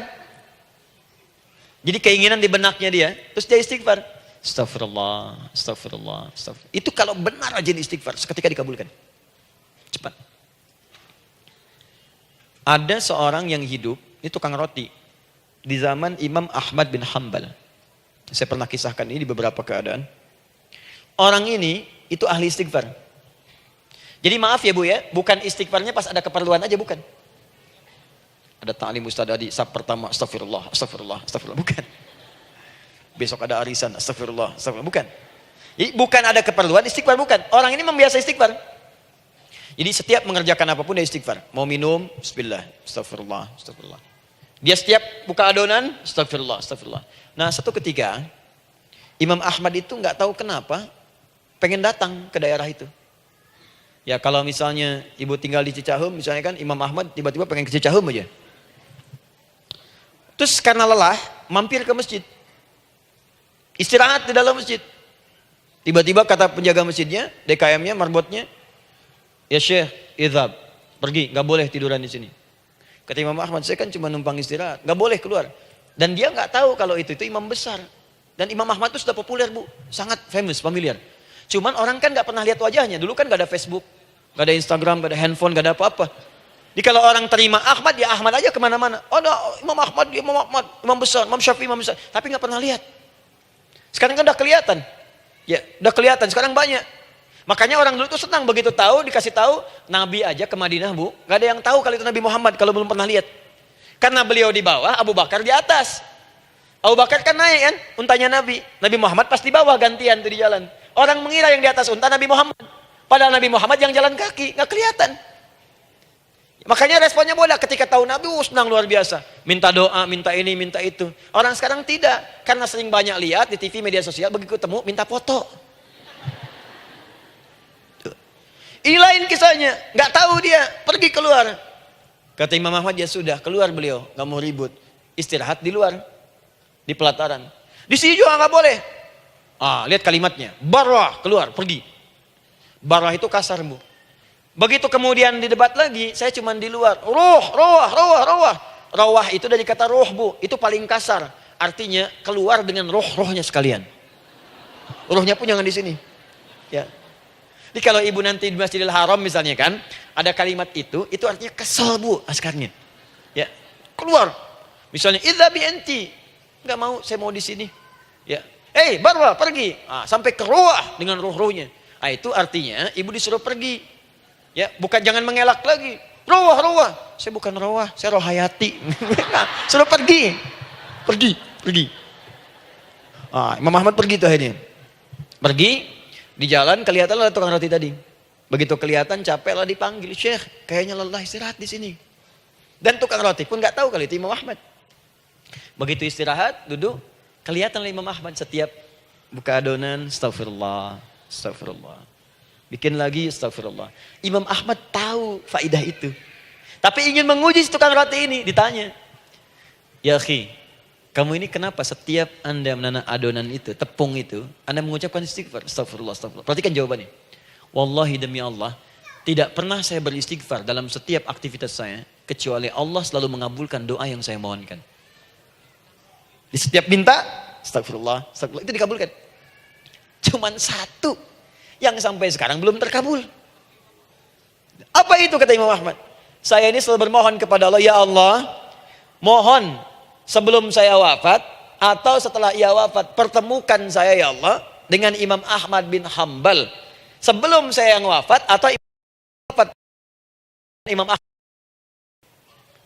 Jadi keinginan di benaknya dia, terus dia istighfar. Astagfirullah, astagfirullah, astagfirullah. Itu kalau benar rajin istighfar, seketika dikabulkan. Cepat. Ada seorang yang hidup, ini tukang roti. Di zaman Imam Ahmad bin Hanbal. Saya pernah kisahkan ini di beberapa keadaan. Orang ini, itu ahli istighfar. Jadi maaf ya bu ya, bukan istighfarnya pas ada keperluan aja, bukan. Ada ta'lim ustaz tadi, sab pertama astagfirullah, astagfirullah, astagfirullah, bukan. Besok ada arisan, astagfirullah, astagfirullah, bukan. Jadi bukan ada keperluan, istighfar bukan. Orang ini membiasa istighfar. Jadi setiap mengerjakan apapun dia istighfar. Mau minum, bismillah, astagfirullah, astagfirullah. Dia setiap buka adonan, astagfirullah, astagfirullah. Nah satu ketika, Imam Ahmad itu nggak tahu kenapa, pengen datang ke daerah itu. Ya kalau misalnya ibu tinggal di Cicahem, misalnya kan Imam Ahmad tiba-tiba pengen ke Cicahem aja. Terus karena lelah, mampir ke masjid. Istirahat di dalam masjid. Tiba-tiba kata penjaga masjidnya, DKM-nya, marbotnya, ya Syekh, idhab, pergi, gak boleh tiduran di sini. Kata Imam Ahmad, saya kan cuma numpang istirahat, gak boleh keluar. Dan dia nggak tahu kalau itu imam besar. Dan Imam Ahmad itu sudah populer Bu, sangat famous, familiar. Cuman orang kan nggak pernah lihat wajahnya. Dulu kan nggak ada Facebook, nggak ada Instagram, nggak ada handphone, nggak ada apa-apa. Jadi kalau orang terima Ahmad, ya Ahmad aja kemana-mana. Oh, no, Imam Ahmad, dia Imam Ahmad, Imam besar, Imam Syafi'i, Imam besar. Tapi nggak pernah lihat. Sekarang kan udah kelihatan. Ya, udah kelihatan. Sekarang banyak. Makanya orang dulu tuh senang begitu tahu, dikasih tahu Nabi aja ke Madinah Bu, nggak ada yang tahu kalau itu Nabi Muhammad kalau belum pernah lihat. Karena beliau di bawah, Abu Bakar di atas. Abu Bakar kan naik kan, untanya Nabi. Nabi Muhammad pas di bawah gantian tuh di jalan. Orang mengira yang di atas unta Nabi Muhammad. Padahal Nabi Muhammad yang jalan kaki, nggak kelihatan. Makanya responnya bola ketika tahu Nabi, senang luar biasa. Minta doa, minta ini, minta itu. Orang sekarang tidak, karena sering banyak lihat di TV media sosial, begitu ketemu minta foto. Ini lain kisahnya, nggak tahu dia, pergi keluar. Kata Imam Ahmad, ya sudah, keluar beliau, nggak mau ribut, istirahat di luar, di pelataran. Di sini juga nggak boleh. Lihat kalimatnya, barwah, keluar, pergi. Barwah itu kasar Bu. Begitu kemudian di debat lagi, saya cuma di luar. Rawah itu dari kata roh Bu, itu paling kasar. Artinya keluar dengan rohnya sekalian. Rohnya pun jangan di sini. Ya. Jadi kalau ibu nanti di Masjidil Haram misalnya kan, ada kalimat itu artinya kesel Bu askarnya. Ya, keluar. Misalnya idza bi anti, enggak mau, saya mau di sini. Ya. Barwa, pergi. Sampai ke ruah dengan roh-rohnya. Itu artinya ibu disuruh pergi. Ya, bukan jangan mengelak lagi. Ruah. Saya bukan ruah, saya roh hayati. Suruh pergi. Pergi. Imam Ahmad pergi tuh akhirnya. Pergi. Di jalan kelihatan ada tukang roti tadi. Begitu kelihatan capek lah dipanggil, Syekh, kayaknya lelah, istirahat di sini. Dan tukang roti pun nggak tahu kalau itu Imam Ahmad. Begitu istirahat, duduk, kelihatan Imam Ahmad setiap buka adonan, astagfirullah. Bikin lagi, astagfirullah. Imam Ahmad tahu faidah itu. Tapi ingin menguji tukang roti ini, ditanya. Ya akhi, kamu ini kenapa setiap Anda menanam adonan itu, tepung itu, Anda mengucapkan istighfar? Astagfirullah. Perhatikan jawabannya. Wallahi demi Allah, tidak pernah saya beristighfar dalam setiap aktivitas saya, kecuali Allah selalu mengabulkan doa yang saya mohonkan. Di setiap minta, astagfirullah, itu dikabulkan. Cuman satu yang sampai sekarang belum terkabul. Apa itu kata Imam Ahmad? Saya ini selalu bermohon kepada Allah, ya Allah, mohon sebelum saya wafat atau setelah ia wafat, pertemukan saya ya Allah dengan Imam Ahmad bin Hambal. Sebelum saya yang wafat atau wafat Imam Ahmad.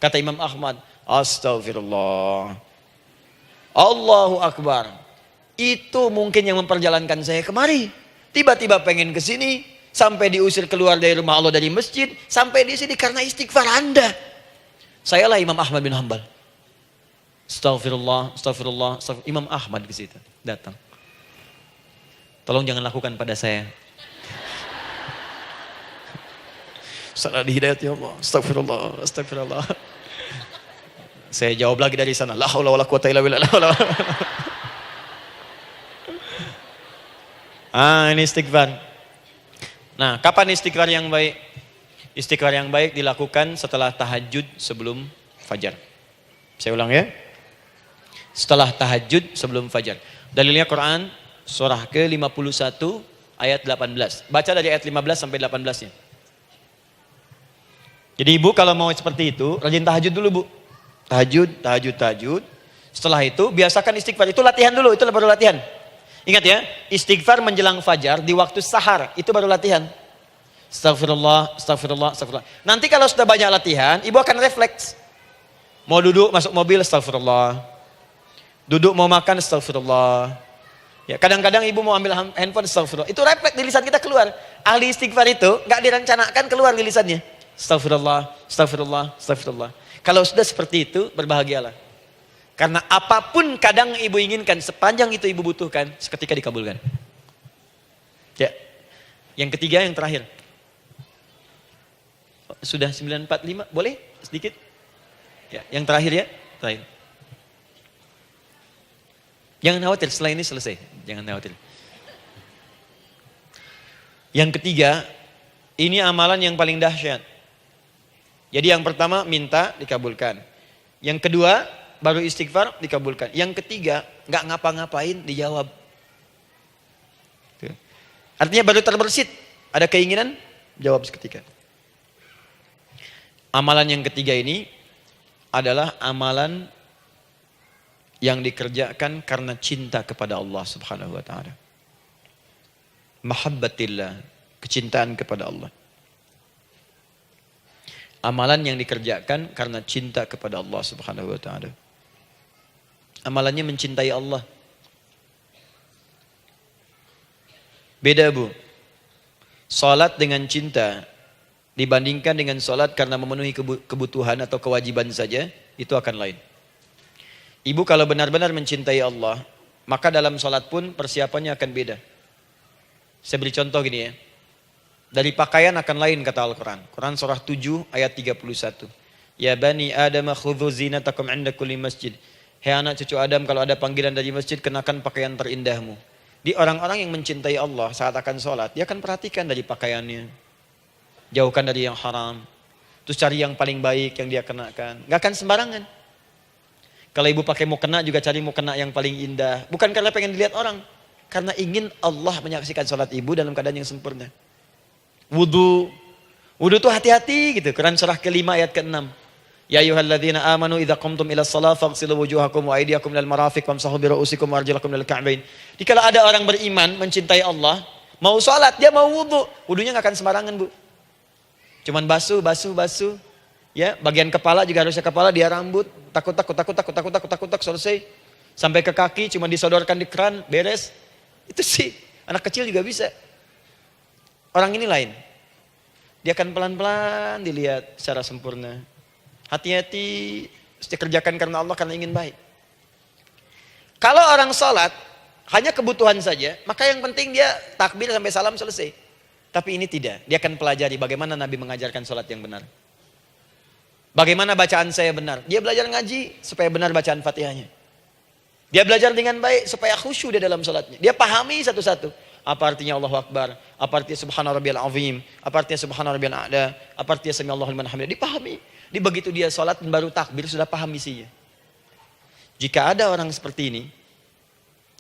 Kata Imam Ahmad, astagfirullah. Allahu Akbar. Itu mungkin yang memperjalankan saya kemari. Tiba-tiba pengen ke sini, sampai diusir keluar dari rumah Allah dari masjid, sampai di sini karena istighfar Anda. Sayalah Imam Ahmad bin Hambal. Astagfirullah. Imam Ahmad ke situ datang. Tolong jangan lakukan pada saya. Salah di hidayat ya Allah. Astagfirullah. Saya jawab lagi dari sana. La haula wala quwata illa billah. Ini istighfar. Nah, kapan istighfar yang baik? Istighfar yang baik dilakukan setelah tahajud sebelum fajar. Saya ulang ya. Setelah tahajud sebelum fajar. Dalilnya Quran surah ke-51 ayat 18. Baca dari ayat 15 sampai 18-nya. Jadi ibu kalau mau seperti itu, rajin tahajud dulu Bu. Tahajud. Setelah itu biasakan istighfar. Itu latihan dulu, itu baru latihan. Ingat ya, istighfar menjelang fajar di waktu sahar, itu baru latihan. Astagfirullah. Nanti kalau sudah banyak latihan, ibu akan refleks. Mau duduk masuk mobil, astagfirullah. Duduk mau makan, astagfirullah. Ya, kadang-kadang ibu mau ambil handphone, astagfirullah. Itu refleks di lisan kita keluar. Ahli istighfar itu nggak direncanakan keluar di lisannya. Astagfirullah. Kalau sudah seperti itu, berbahagialah. Karena apapun kadang ibu inginkan, sepanjang itu ibu butuhkan, seketika dikabulkan. Ya. Yang ketiga, yang terakhir. Sudah 9:45, boleh sedikit? Ya, yang terakhir ya, terakhir. Jangan khawatir, setelah ini selesai. Jangan khawatir. Yang ketiga, ini amalan yang paling dahsyat. Jadi yang pertama minta dikabulkan. Yang kedua baru istighfar, dikabulkan. Yang ketiga, nggak ngapa-ngapain, dijawab. Artinya baru terbersit, ada keinginan, jawab seketika. Amalan yang ketiga ini adalah amalan yang dikerjakan karena cinta kepada Allah Subhanahu wa taala. Mahabbatillah, kecintaan kepada Allah. Amalan yang dikerjakan karena cinta kepada Allah Subhanahu wa taala. Amalannya mencintai Allah. Beda, Bu. Salat dengan cinta dibandingkan dengan salat karena memenuhi kebutuhan atau kewajiban saja, itu akan lain. Ibu kalau benar-benar mencintai Allah, maka dalam salat pun persiapannya akan beda. Saya beri contoh gini ya. Dari pakaian akan lain kata Al-Quran. Quran surah 7 ayat 31. Ya bani Adam khudhu zinatakum inda kulli masjid. Hei anak cucu Adam, kalau ada panggilan dari masjid, kenakan pakaian terindahmu. Di orang-orang yang mencintai Allah saat akan sholat, dia akan perhatikan dari pakaiannya. Jauhkan dari yang haram. Terus cari yang paling baik yang dia kenakan. Gak akan sembarangan. Kalau ibu pakai mukena juga cari mukena yang paling indah. Bukan karena pengen dilihat orang. Karena ingin Allah menyaksikan sholat ibu dalam keadaan yang sempurna. Wudu tuh hati-hati gitu. Quran surah ke-5 ayat ke-6. Ya ayyuhalladzina amanu idza qumtum ila shalah faghsilu wujuhakum wa aydiyakum ilal marafiq wamsahu bi ru'usikum wa arjulakum ilal ka'bain. Jika ada orang beriman mencintai Allah, mau salat dia mau wudu, wudunya enggak akan sembarangan, Bu. Cuman basuh. Ya, bagian kepala juga harusnya kepala, dia rambut, takut selesai. Sampai ke kaki cuma disodorkan di keran, beres. Itu sih anak kecil juga bisa. Orang ini lain. Dia akan pelan-pelan dilihat secara sempurna. Hati-hati, dikerjakan karena Allah, karena ingin baik. Kalau orang sholat, hanya kebutuhan saja, maka yang penting dia takbir sampai salam selesai. Tapi ini tidak. Dia akan pelajari bagaimana Nabi mengajarkan sholat yang benar. Bagaimana bacaan saya benar. Dia belajar ngaji supaya benar bacaan Fatihahnya. Dia belajar dengan baik supaya khusyuk di dalam sholatnya. Dia pahami satu-satu. Apa artinya Allahu Akbar? Apa artinya Subhana Rabbiyal Azim? Apa artinya Subhana Rabbiyal A'la? Apa artinya Sami Allahu liman hamidah? Dipahami. Di begitu dia sholat dan baru takbir sudah paham isinya. Jika ada orang seperti ini,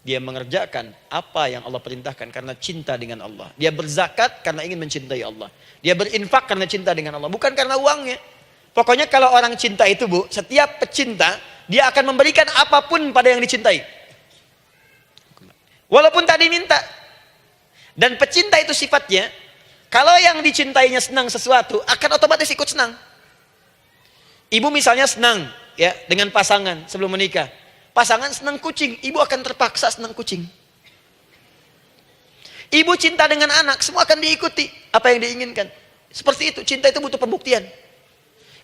dia mengerjakan apa yang Allah perintahkan karena cinta dengan Allah. Dia berzakat karena ingin mencintai Allah. Dia berinfak karena cinta dengan Allah, bukan karena uangnya. Pokoknya kalau orang cinta itu, Bu, setiap pecinta dia akan memberikan apapun pada yang dicintai. Walaupun tak diminta. Dan pecinta itu sifatnya, kalau yang dicintainya senang sesuatu, akan otomatis ikut senang. Ibu misalnya senang ya dengan pasangan sebelum menikah. Pasangan senang kucing, ibu akan terpaksa senang kucing. Ibu cinta dengan anak, semua akan diikuti apa yang diinginkan. Seperti itu, cinta itu butuh pembuktian.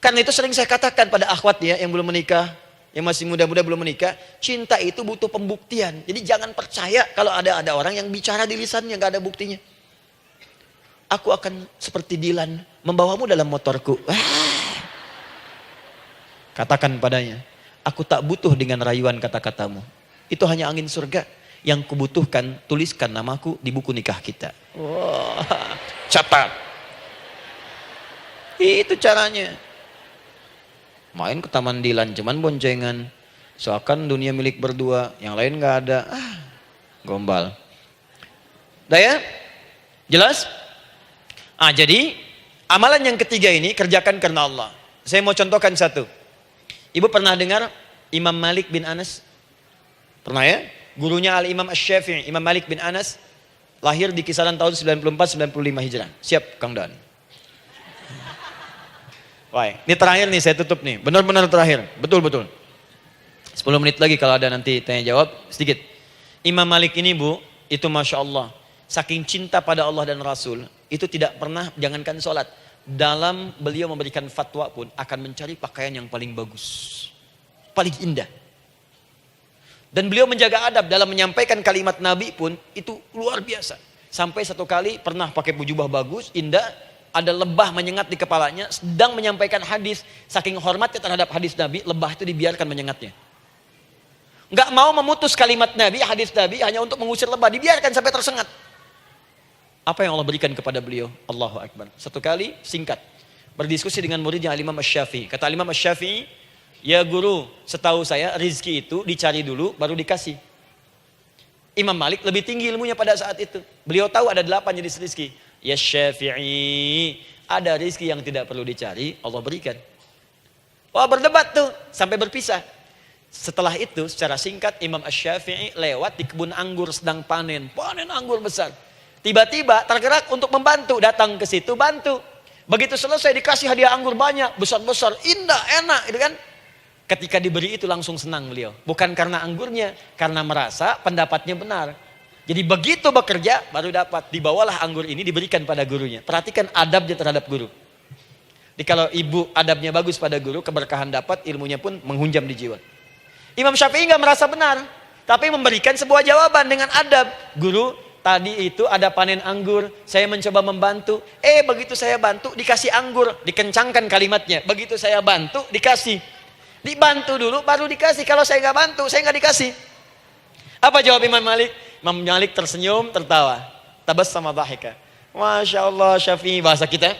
Karena itu sering saya katakan pada akhwat ya yang belum menikah, yang masih muda-muda belum menikah, cinta itu butuh pembuktian. Jadi jangan percaya kalau ada orang yang bicara di lisannya nggak ada buktinya. Aku akan seperti Dilan membawamu dalam motorku. Katakan padanya, aku tak butuh dengan rayuan kata-katamu. Itu hanya angin surga. Yang kubutuhkan, tuliskan namaku di buku nikah kita. Wah, catat. Itu caranya. Main ke Taman Dilan, cuman boncengan. Seakan dunia milik berdua, yang lain nggak ada. Gombal. Udah ya? Jelas? Jadi amalan yang ketiga ini kerjakan karena Allah. Saya mau contohkan satu. Ibu pernah dengar Imam Malik bin Anas? Pernah ya? Gurunya Al-Imam Asy-Syafi'i, Imam Malik bin Anas, lahir di kisaran tahun 94-95 Hijrah. Siap, Kang Dan. Baik, ini terakhir nih saya tutup nih. Benar-benar terakhir. Betul-betul. 10 menit lagi kalau ada nanti tanya jawab sedikit. Imam Malik ini, Bu, itu Masya Allah. Saking cinta pada Allah dan Rasul, itu tidak pernah, jangankan sholat. Dalam beliau memberikan fatwa pun akan mencari pakaian yang paling bagus. Paling indah. Dan beliau menjaga adab dalam menyampaikan kalimat Nabi pun itu luar biasa. Sampai satu kali pernah pakai jubah bagus, indah. Ada lebah menyengat di kepalanya, sedang menyampaikan hadis. Saking hormatnya terhadap hadis Nabi, lebah itu dibiarkan menyengatnya. Nggak mau memutus kalimat Nabi, hadis Nabi, hanya untuk mengusir lebah, dibiarkan sampai tersengat. Apa yang Allah berikan kepada beliau? Allahu Akbar. Satu kali, singkat, berdiskusi dengan muridnya Imam Asy-Syafi'i. Kata Imam Asy-Syafi'i, Ya guru, setahu saya rizki itu dicari dulu baru dikasih. Imam Malik lebih tinggi ilmunya pada saat itu. Beliau tahu ada 8 jenis rizki. Ya Syafi'i, ada rizki yang tidak perlu dicari, Allah berikan. Wah, berdebat tuh sampai berpisah. Setelah itu secara singkat Imam Asy-Syafi'i lewat di kebun anggur sedang panen anggur besar. Tiba-tiba tergerak untuk membantu, datang ke situ bantu. Begitu selesai dikasih hadiah anggur banyak, besar-besar, indah, enak, gitu kan? Ketika diberi itu langsung senang beliau. Bukan karena anggurnya, karena merasa pendapatnya benar. Jadi begitu bekerja baru dapat. Dibawalah anggur ini diberikan pada gurunya. Perhatikan adabnya terhadap guru. Jadi kalau ibu adabnya bagus pada guru, keberkahan dapat, ilmunya pun menghunjam di jiwa. Imam Syafi'i nggak merasa benar, tapi memberikan sebuah jawaban dengan adab. Guru, tadi itu ada panen anggur, saya mencoba membantu. Begitu saya bantu dikasih anggur, dikencangkan kalimatnya. Begitu saya bantu dikasih. Dibantu dulu baru dikasih. Kalau saya nggak bantu, saya nggak dikasih. Apa jawab Imam Malik? Imam Malik tersenyum, tertawa. Tabassama dhahika. Masya Allah Syafi'i, bahasa kita.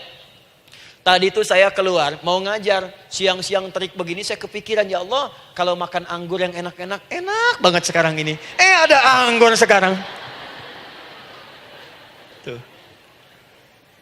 Tadi itu saya keluar mau ngajar, siang-siang terik begini saya kepikiran, ya Allah, kalau makan anggur yang enak-enak, enak banget sekarang ini. Ada anggur sekarang. Tuh.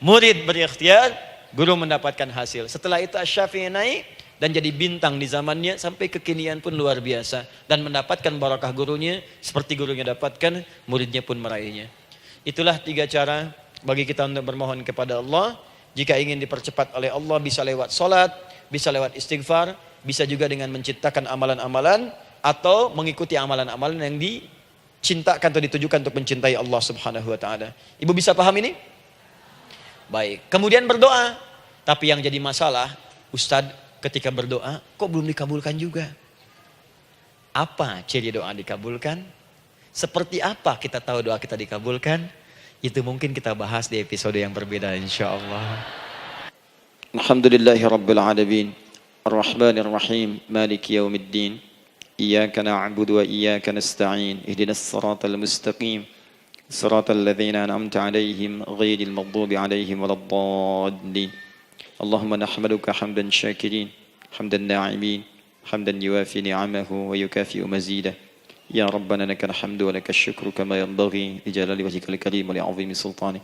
Murid berikhtiar, guru mendapatkan hasil. Setelah itu Asy-Syafi'i naik dan jadi bintang di zamannya sampai kekinian pun luar biasa. Dan mendapatkan barakah gurunya seperti gurunya dapatkan, muridnya pun meraihnya. Itulah 3 cara bagi kita untuk bermohon kepada Allah. Jika ingin dipercepat oleh Allah bisa lewat salat, bisa lewat istighfar, bisa juga dengan menciptakan amalan-amalan atau mengikuti amalan-amalan yang dicintakan atau ditujukan untuk mencintai Allah Subhanahu wa taala. Ibu bisa paham ini? Baik. Kemudian berdoa. Tapi yang jadi masalah, Ustadz, ketika berdoa kok belum dikabulkan juga? Apa ciri doa dikabulkan? Seperti apa kita tahu doa kita dikabulkan? Itu mungkin kita bahas di episode yang berbeda insyaallah. Alhamdulillahi rabbil alamin, arrahmanir rahim, maliki yaumiddin. Iyyaka na'budu wa iyyaka nasta'in. Ihdinas siratal mustaqim. Siratal ladzina an'amta 'alaihim ghairil maghdubi 'alaihim waladdallin. Allahumma nahmaduka hamdan syakirin, hamdan na'imin, hamdan yuwafi ni'amahu wa yukafi'u mazidah. Ya Rabbana lakal hamdu wa lakal syukru kama yanbaghi li jalali wajhikal karim wa li 'azimi sultanik.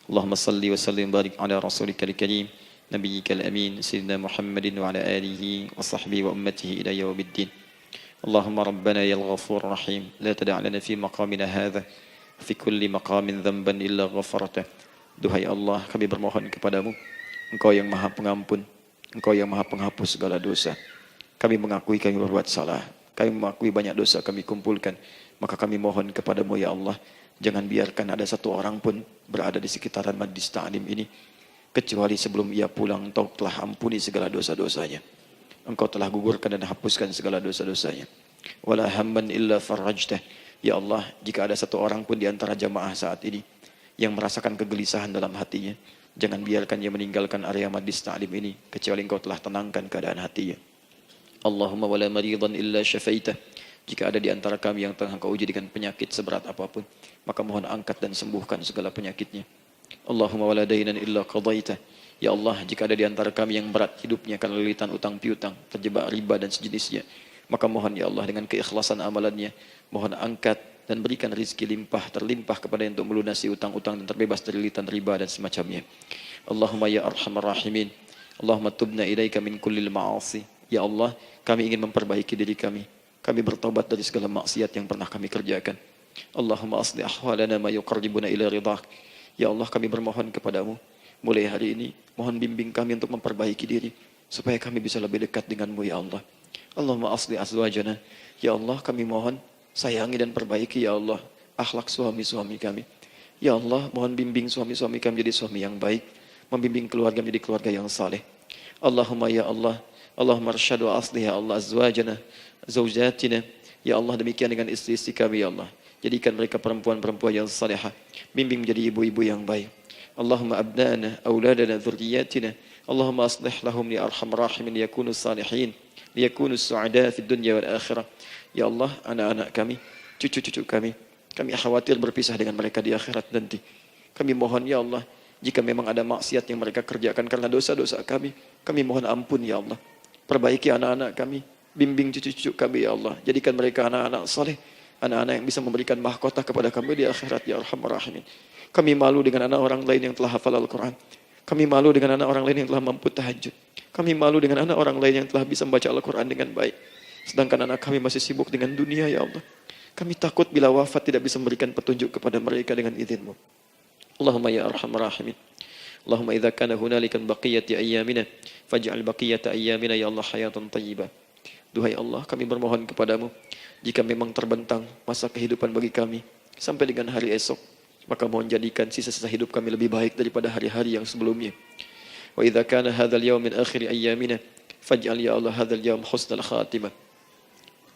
Allahumma salli wa sallim barik ala rasulikal karim nabiyyikal amin sayyidina Muhammadin wa ala alihi wa sahbihi wa ummatihi ila yaumiddin. Allahumma rabbana ya al-ghafur rahim la tada' lana fi maqamina hadha fi kulli maqamin dhanban illa ghafartah. Duhai Allah, kami bermohon kepadamu, Engkau yang Maha Pengampun, Engkau yang Maha Penghapus segala dosa. Kami mengakui kami berbuat salah. Kami mengakui banyak dosa kami kumpulkan. Maka kami mohon kepadamu ya Allah, jangan biarkan ada satu orang pun berada di sekitaran majlis ta'lim ini kecuali sebelum ia pulang Engkau telah ampuni segala dosa-dosanya. Engkau telah gugurkan dan hapuskan segala dosa-dosanya. Wala hamman illa farajtah. Ya Allah, jika ada satu orang pun di antara jamaah saat ini yang merasakan kegelisahan dalam hatinya, jangan biarkan ia meninggalkan area majlis ta'lim ini kecuali Engkau telah tenangkan keadaan hatinya. Allahumma wala maridan illa syafaitah. Jika ada di antara kami yang tengah Engkau uji dengan penyakit seberat apapun, maka mohon angkat dan sembuhkan segala penyakitnya. Allahumma wala dainan illa qadaitah. Ya Allah, jika ada di antara kami yang berat hidupnya karena lilitan utang piutang, terjebak riba dan sejenisnya, maka mohon ya Allah dengan keikhlasan amalannya, mohon angkat dan berikan rizki terlimpah kepada yang untuk melunasi utang-utang dan terbebas dari lilitan riba dan semacamnya. Allahumma ya arhamar rahimin. Allahumma tubna ilaika min kullil ma'asi. Ya Allah, kami ingin memperbaiki diri kami. Kami bertobat dari segala maksiat yang pernah kami kerjakan. Allahumma asli ahwalana ma yuqarribuna ila ridhak. Ya Allah, kami bermohon kepadamu, mulai hari ini, mohon bimbing kami untuk memperbaiki diri, supaya kami bisa lebih dekat denganmu ya Allah. Allahumma asli azwajana. Ya Allah, kami mohon sayangi dan perbaiki ya Allah akhlak suami-suami kami. Ya Allah, mohon bimbing suami-suami kami jadi suami yang baik, membimbing keluarga menjadi keluarga yang saleh. Allahumma ya Allah, Allahumma arsyad wa aslih ya Allah azwajana, zawjatina. Ya Allah, demikian dengan istri-istri kami ya Allah. Jadikan mereka perempuan-perempuan yang salihah, bimbing menjadi ibu-ibu yang baik. Allahumma abnana, auladana, dzurriyyatina. Allahumma aslih lahum ya arhamar rahimin liyakunu salihin, liyakunu su'ada fid dunya wal akhirah. Ya Allah, anak-anak kami, cucu-cucu kami khawatir berpisah dengan mereka di akhirat nanti. Kami mohon ya Allah, jika memang ada maksiat yang mereka kerjakan karena dosa-dosa kami mohon ampun ya Allah. Perbaiki anak-anak kami, bimbing cucu-cucu kami ya Allah. Jadikan mereka anak-anak saleh, anak-anak yang bisa memberikan mahkota kepada kami di akhirat ya Arhamar Rahimin. Kami malu dengan anak orang lain yang telah hafal Al-Quran. Kami malu dengan anak orang lain yang telah mampu tahajud. Kami malu dengan anak orang lain yang telah bisa membaca Al-Quran dengan baik. Sedangkan anak kami masih sibuk dengan dunia ya Allah. Kami takut bila wafat tidak bisa memberikan petunjuk kepada mereka dengan izin-Mu. Allahumma ya Arhamar Rahimin. Allahumma idza kana hunalika baqiyati ayyamina faj'al baqiyata ayyamina ya Allah hayatan thayyibah. Duhai Allah, kami bermohon kepadamu, jika memang terbentang masa kehidupan bagi kami sampai dengan hari esok, maka mohon jadikan sisa-sisa hidup kami lebih baik daripada hari-hari yang sebelumnya. Wa idza kana hadzal yaum min akhir ayyamina faj'al ya Allah hadzal yaum husnal khatimah.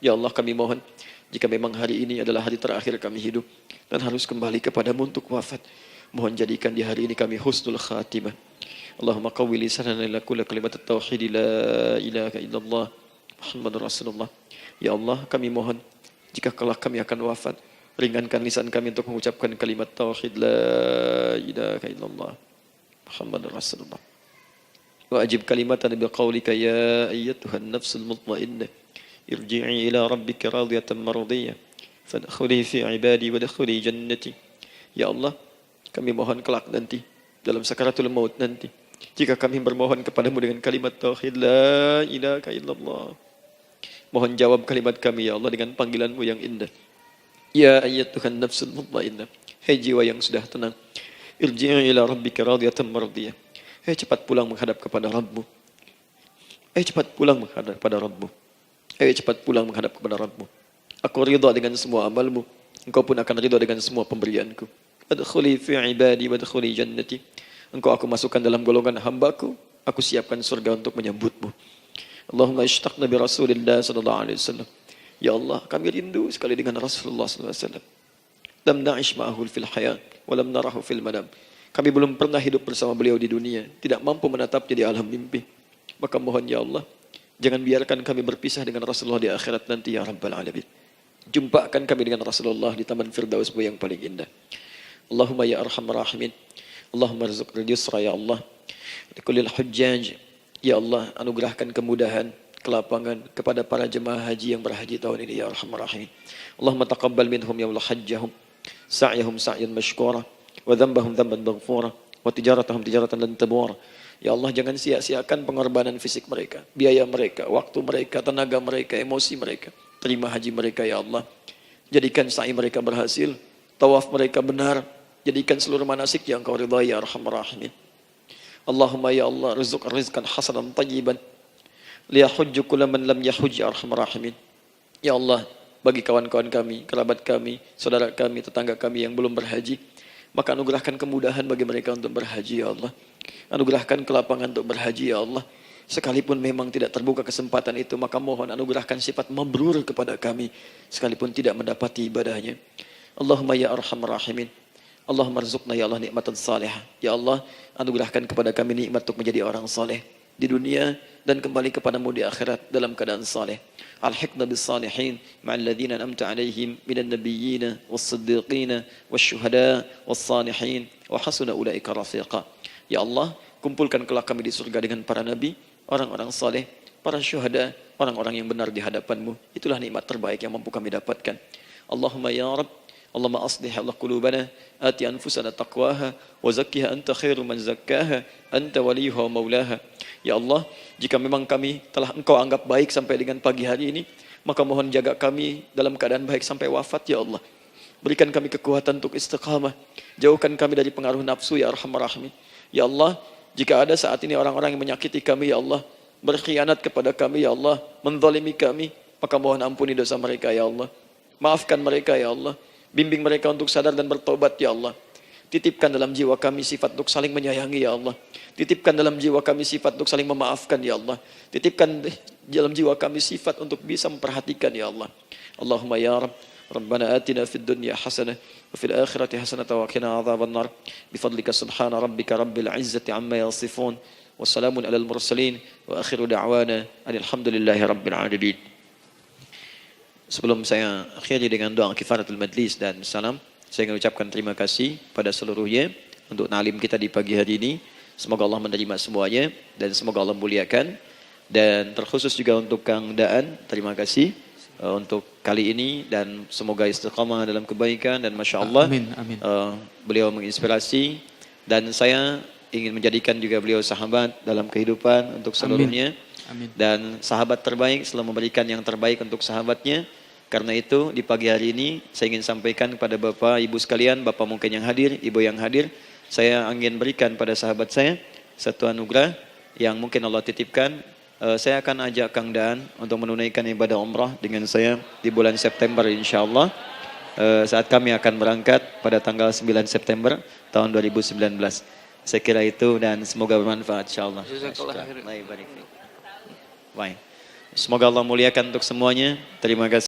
Ya Allah, kami mohon, jika memang hari ini adalah hari terakhir kami hidup dan harus kembali kepadamu untuk wafat, mohon jadikan di hari ini kami husnul khatimah. Allahumma qawwi lisanana ila kulli kalimat at-tauhid la ilaha illallah Muhammadur Rasulullah. Ya Allah, kami mohon, jika kelak kami akan wafat, ringankan lisan kami untuk mengucapkan kalimat tauhid la ilaha illallah Muhammadur Rasulullah. Wa ajib kalimatan bi qaulika ya ayyatuhan nafsul mutmainnah irji'i ila rabbika radiyatan mardiyah fadkhuli fi ibadi wadkhuli jannati. Ya Allah, kami mohon kelak nanti dalam sakaratul maut nanti, jika kami bermohon kepadamu dengan kalimat tauhid la ilaha illallah, mohon jawab kalimat kami ya Allah dengan panggilanmu yang indah. Ya ayyatuhan nafsul mutmainnah, hai jiwa yang sudah tenang, irji'i ila rabbika radiyatan mardiyah, hai cepat pulang menghadap kepada Rabbmu. Hai cepat pulang menghadap kepada Rabbmu. Hai cepat pulang menghadap kepada Rabbmu. Aku ridha dengan semua amalmu, engkau pun akan ridha dengan semua pemberianku. Adkhuli fi ibadi wadkhuli jannati. Engkau aku masukkan dalam golongan hambaku, aku siapkan surga untuk menyambutmu. Allahumma ishtaqna bi Rasulillah sallallahu alaihi wasallam. Ya Allah, kami rindu sekali dengan Rasulullah sallallahu alaihi wasallam. Lam na'ish ma'ahu fil hayat wa lam narahu fil manam. Kami belum pernah hidup bersama beliau di dunia, tidak mampu menatapnya di alam mimpi. Maka mohon ya Allah, jangan biarkan kami berpisah dengan Rasulullah di akhirat nanti ya Rabbal Alamin. Jumpakan kami dengan Rasulullah di Taman Firdausmu yang paling indah. Allahumma ya Arhamar Rahimin. Allahumma rizqna yusra ya Allah. Likullil hujjaj. Ya Allah, anugerahkan kemudahan, kelapangan kepada para jemaah haji yang berhaji tahun ini ya Arhamar Rahimin. Allahumma taqabbal minhum ya Allah hajjahum, sa'yahum sa'yan mashkura, wa dhanbahum dhanban maghfura, wa tijaratahum tijaratan lan tabur. Ya Allah, jangan sia-siakan pengorbanan fisik mereka, biaya mereka, waktu mereka, tenaga mereka, emosi mereka. Terima haji mereka ya Allah. Jadikan sa'i mereka berhasil, tawaf mereka benar. Jadikan seluruh manasik yang Kau ridhai ya Arhamar Rahimin. Allahumma ya Allah, rizqan hasanan tayyiban liyahujju kulla man lam yahujj ya Arhamar Rahimin. Ya Allah, bagi kawan-kawan kami, kerabat kami, saudara kami, tetangga kami yang belum berhaji, maka anugerahkan kemudahan bagi mereka untuk berhaji ya Allah. Anugerahkan kelapangan untuk berhaji ya Allah. Sekalipun memang tidak terbuka kesempatan itu, maka mohon anugerahkan sifat mabrur kepada kami, sekalipun tidak mendapati ibadahnya. Allahumma ya Arhamar Rahimin. Allahumma rizqna ya Allah nikmatan salihah. Ya Allah, anugerahkan kepada kami nikmat untuk menjadi orang saleh di dunia dan kembali kepadamu di akhirat dalam keadaan saleh. Alhiqna bis salihin ma'al ladzina an'amta 'alaihim minan nabiyyina was-siddiqina wasyuhada was-salihin wa hasuna ulaika rafiqa. Ya Allah, kumpulkan kelak kami di surga dengan para nabi, orang-orang saleh, para syuhada, orang-orang yang benar di hadapan-Mu. Itulah nikmat terbaik yang mampu kami dapatkan. Allahumma ya Rabb, Allahumma aslih Allah qulubana, ati anfusana taqwaha, wa zakkiha anta khairu man zakkaha, anta waliyuha wa maulaha. Ya Allah, jika memang kami telah Engkau anggap baik sampai dengan pagi hari ini, maka mohon jaga kami dalam keadaan baik sampai wafat ya Allah. Berikan kami kekuatan untuk istiqamah, jauhkan kami dari pengaruh nafsu ya Arhamar Rahimin. Ya Allah, jika ada saat ini orang-orang yang menyakiti kami ya Allah, berkhianat kepada kami ya Allah, menzalimi kami, maka mohon ampuni dosa mereka ya Allah. Maafkan mereka ya Allah. Bimbing mereka untuk sadar dan bertobat ya Allah. Titipkan dalam jiwa kami sifat untuk saling menyayangi ya Allah. Titipkan dalam jiwa kami sifat untuk saling memaafkan ya Allah. Titipkan dalam jiwa kami sifat untuk bisa memperhatikan ya Allah. Allahumma ya Rabb, Rabbana atina fid dunya hasanah wa fil akhirati hasanah wa qina adzabannar. Bifadlika subhana rabbika rabbil izzati amma yasifun. Wassalamun alal mursalin wa akhiru da'wana alhamdulillahi rabbil alamin. Sebelum saya akhiri dengan doa kifaratul majlis dan salam, saya ingin ucapkan terima kasih pada seluruhnya untuk ta'lim kita di pagi hari ini. Semoga Allah menerima semuanya dan semoga Allah muliakan. Dan terkhusus juga untuk Kang Daan, terima kasih untuk kali ini dan semoga istiqamah dalam kebaikan dan Masya Allah Amin, amin. Beliau menginspirasi dan saya ingin menjadikan juga beliau sahabat dalam kehidupan untuk seluruhnya. Amin. Dan sahabat terbaik selalu memberikan yang terbaik untuk sahabatnya. Karena itu di pagi hari ini saya ingin sampaikan kepada Bapak Ibu sekalian, Bapak mungkin yang hadir, Ibu yang hadir, saya ingin berikan pada sahabat saya satu anugerah yang mungkin Allah titipkan. Saya akan ajak Kang Daan untuk menunaikan ibadah umrah dengan saya di bulan September insya Allah. Saat kami akan berangkat pada tanggal 9 September tahun 2019. Saya kira itu dan semoga bermanfaat insya Allah. Baik. Semoga Allah muliakan untuk semuanya. Terima kasih.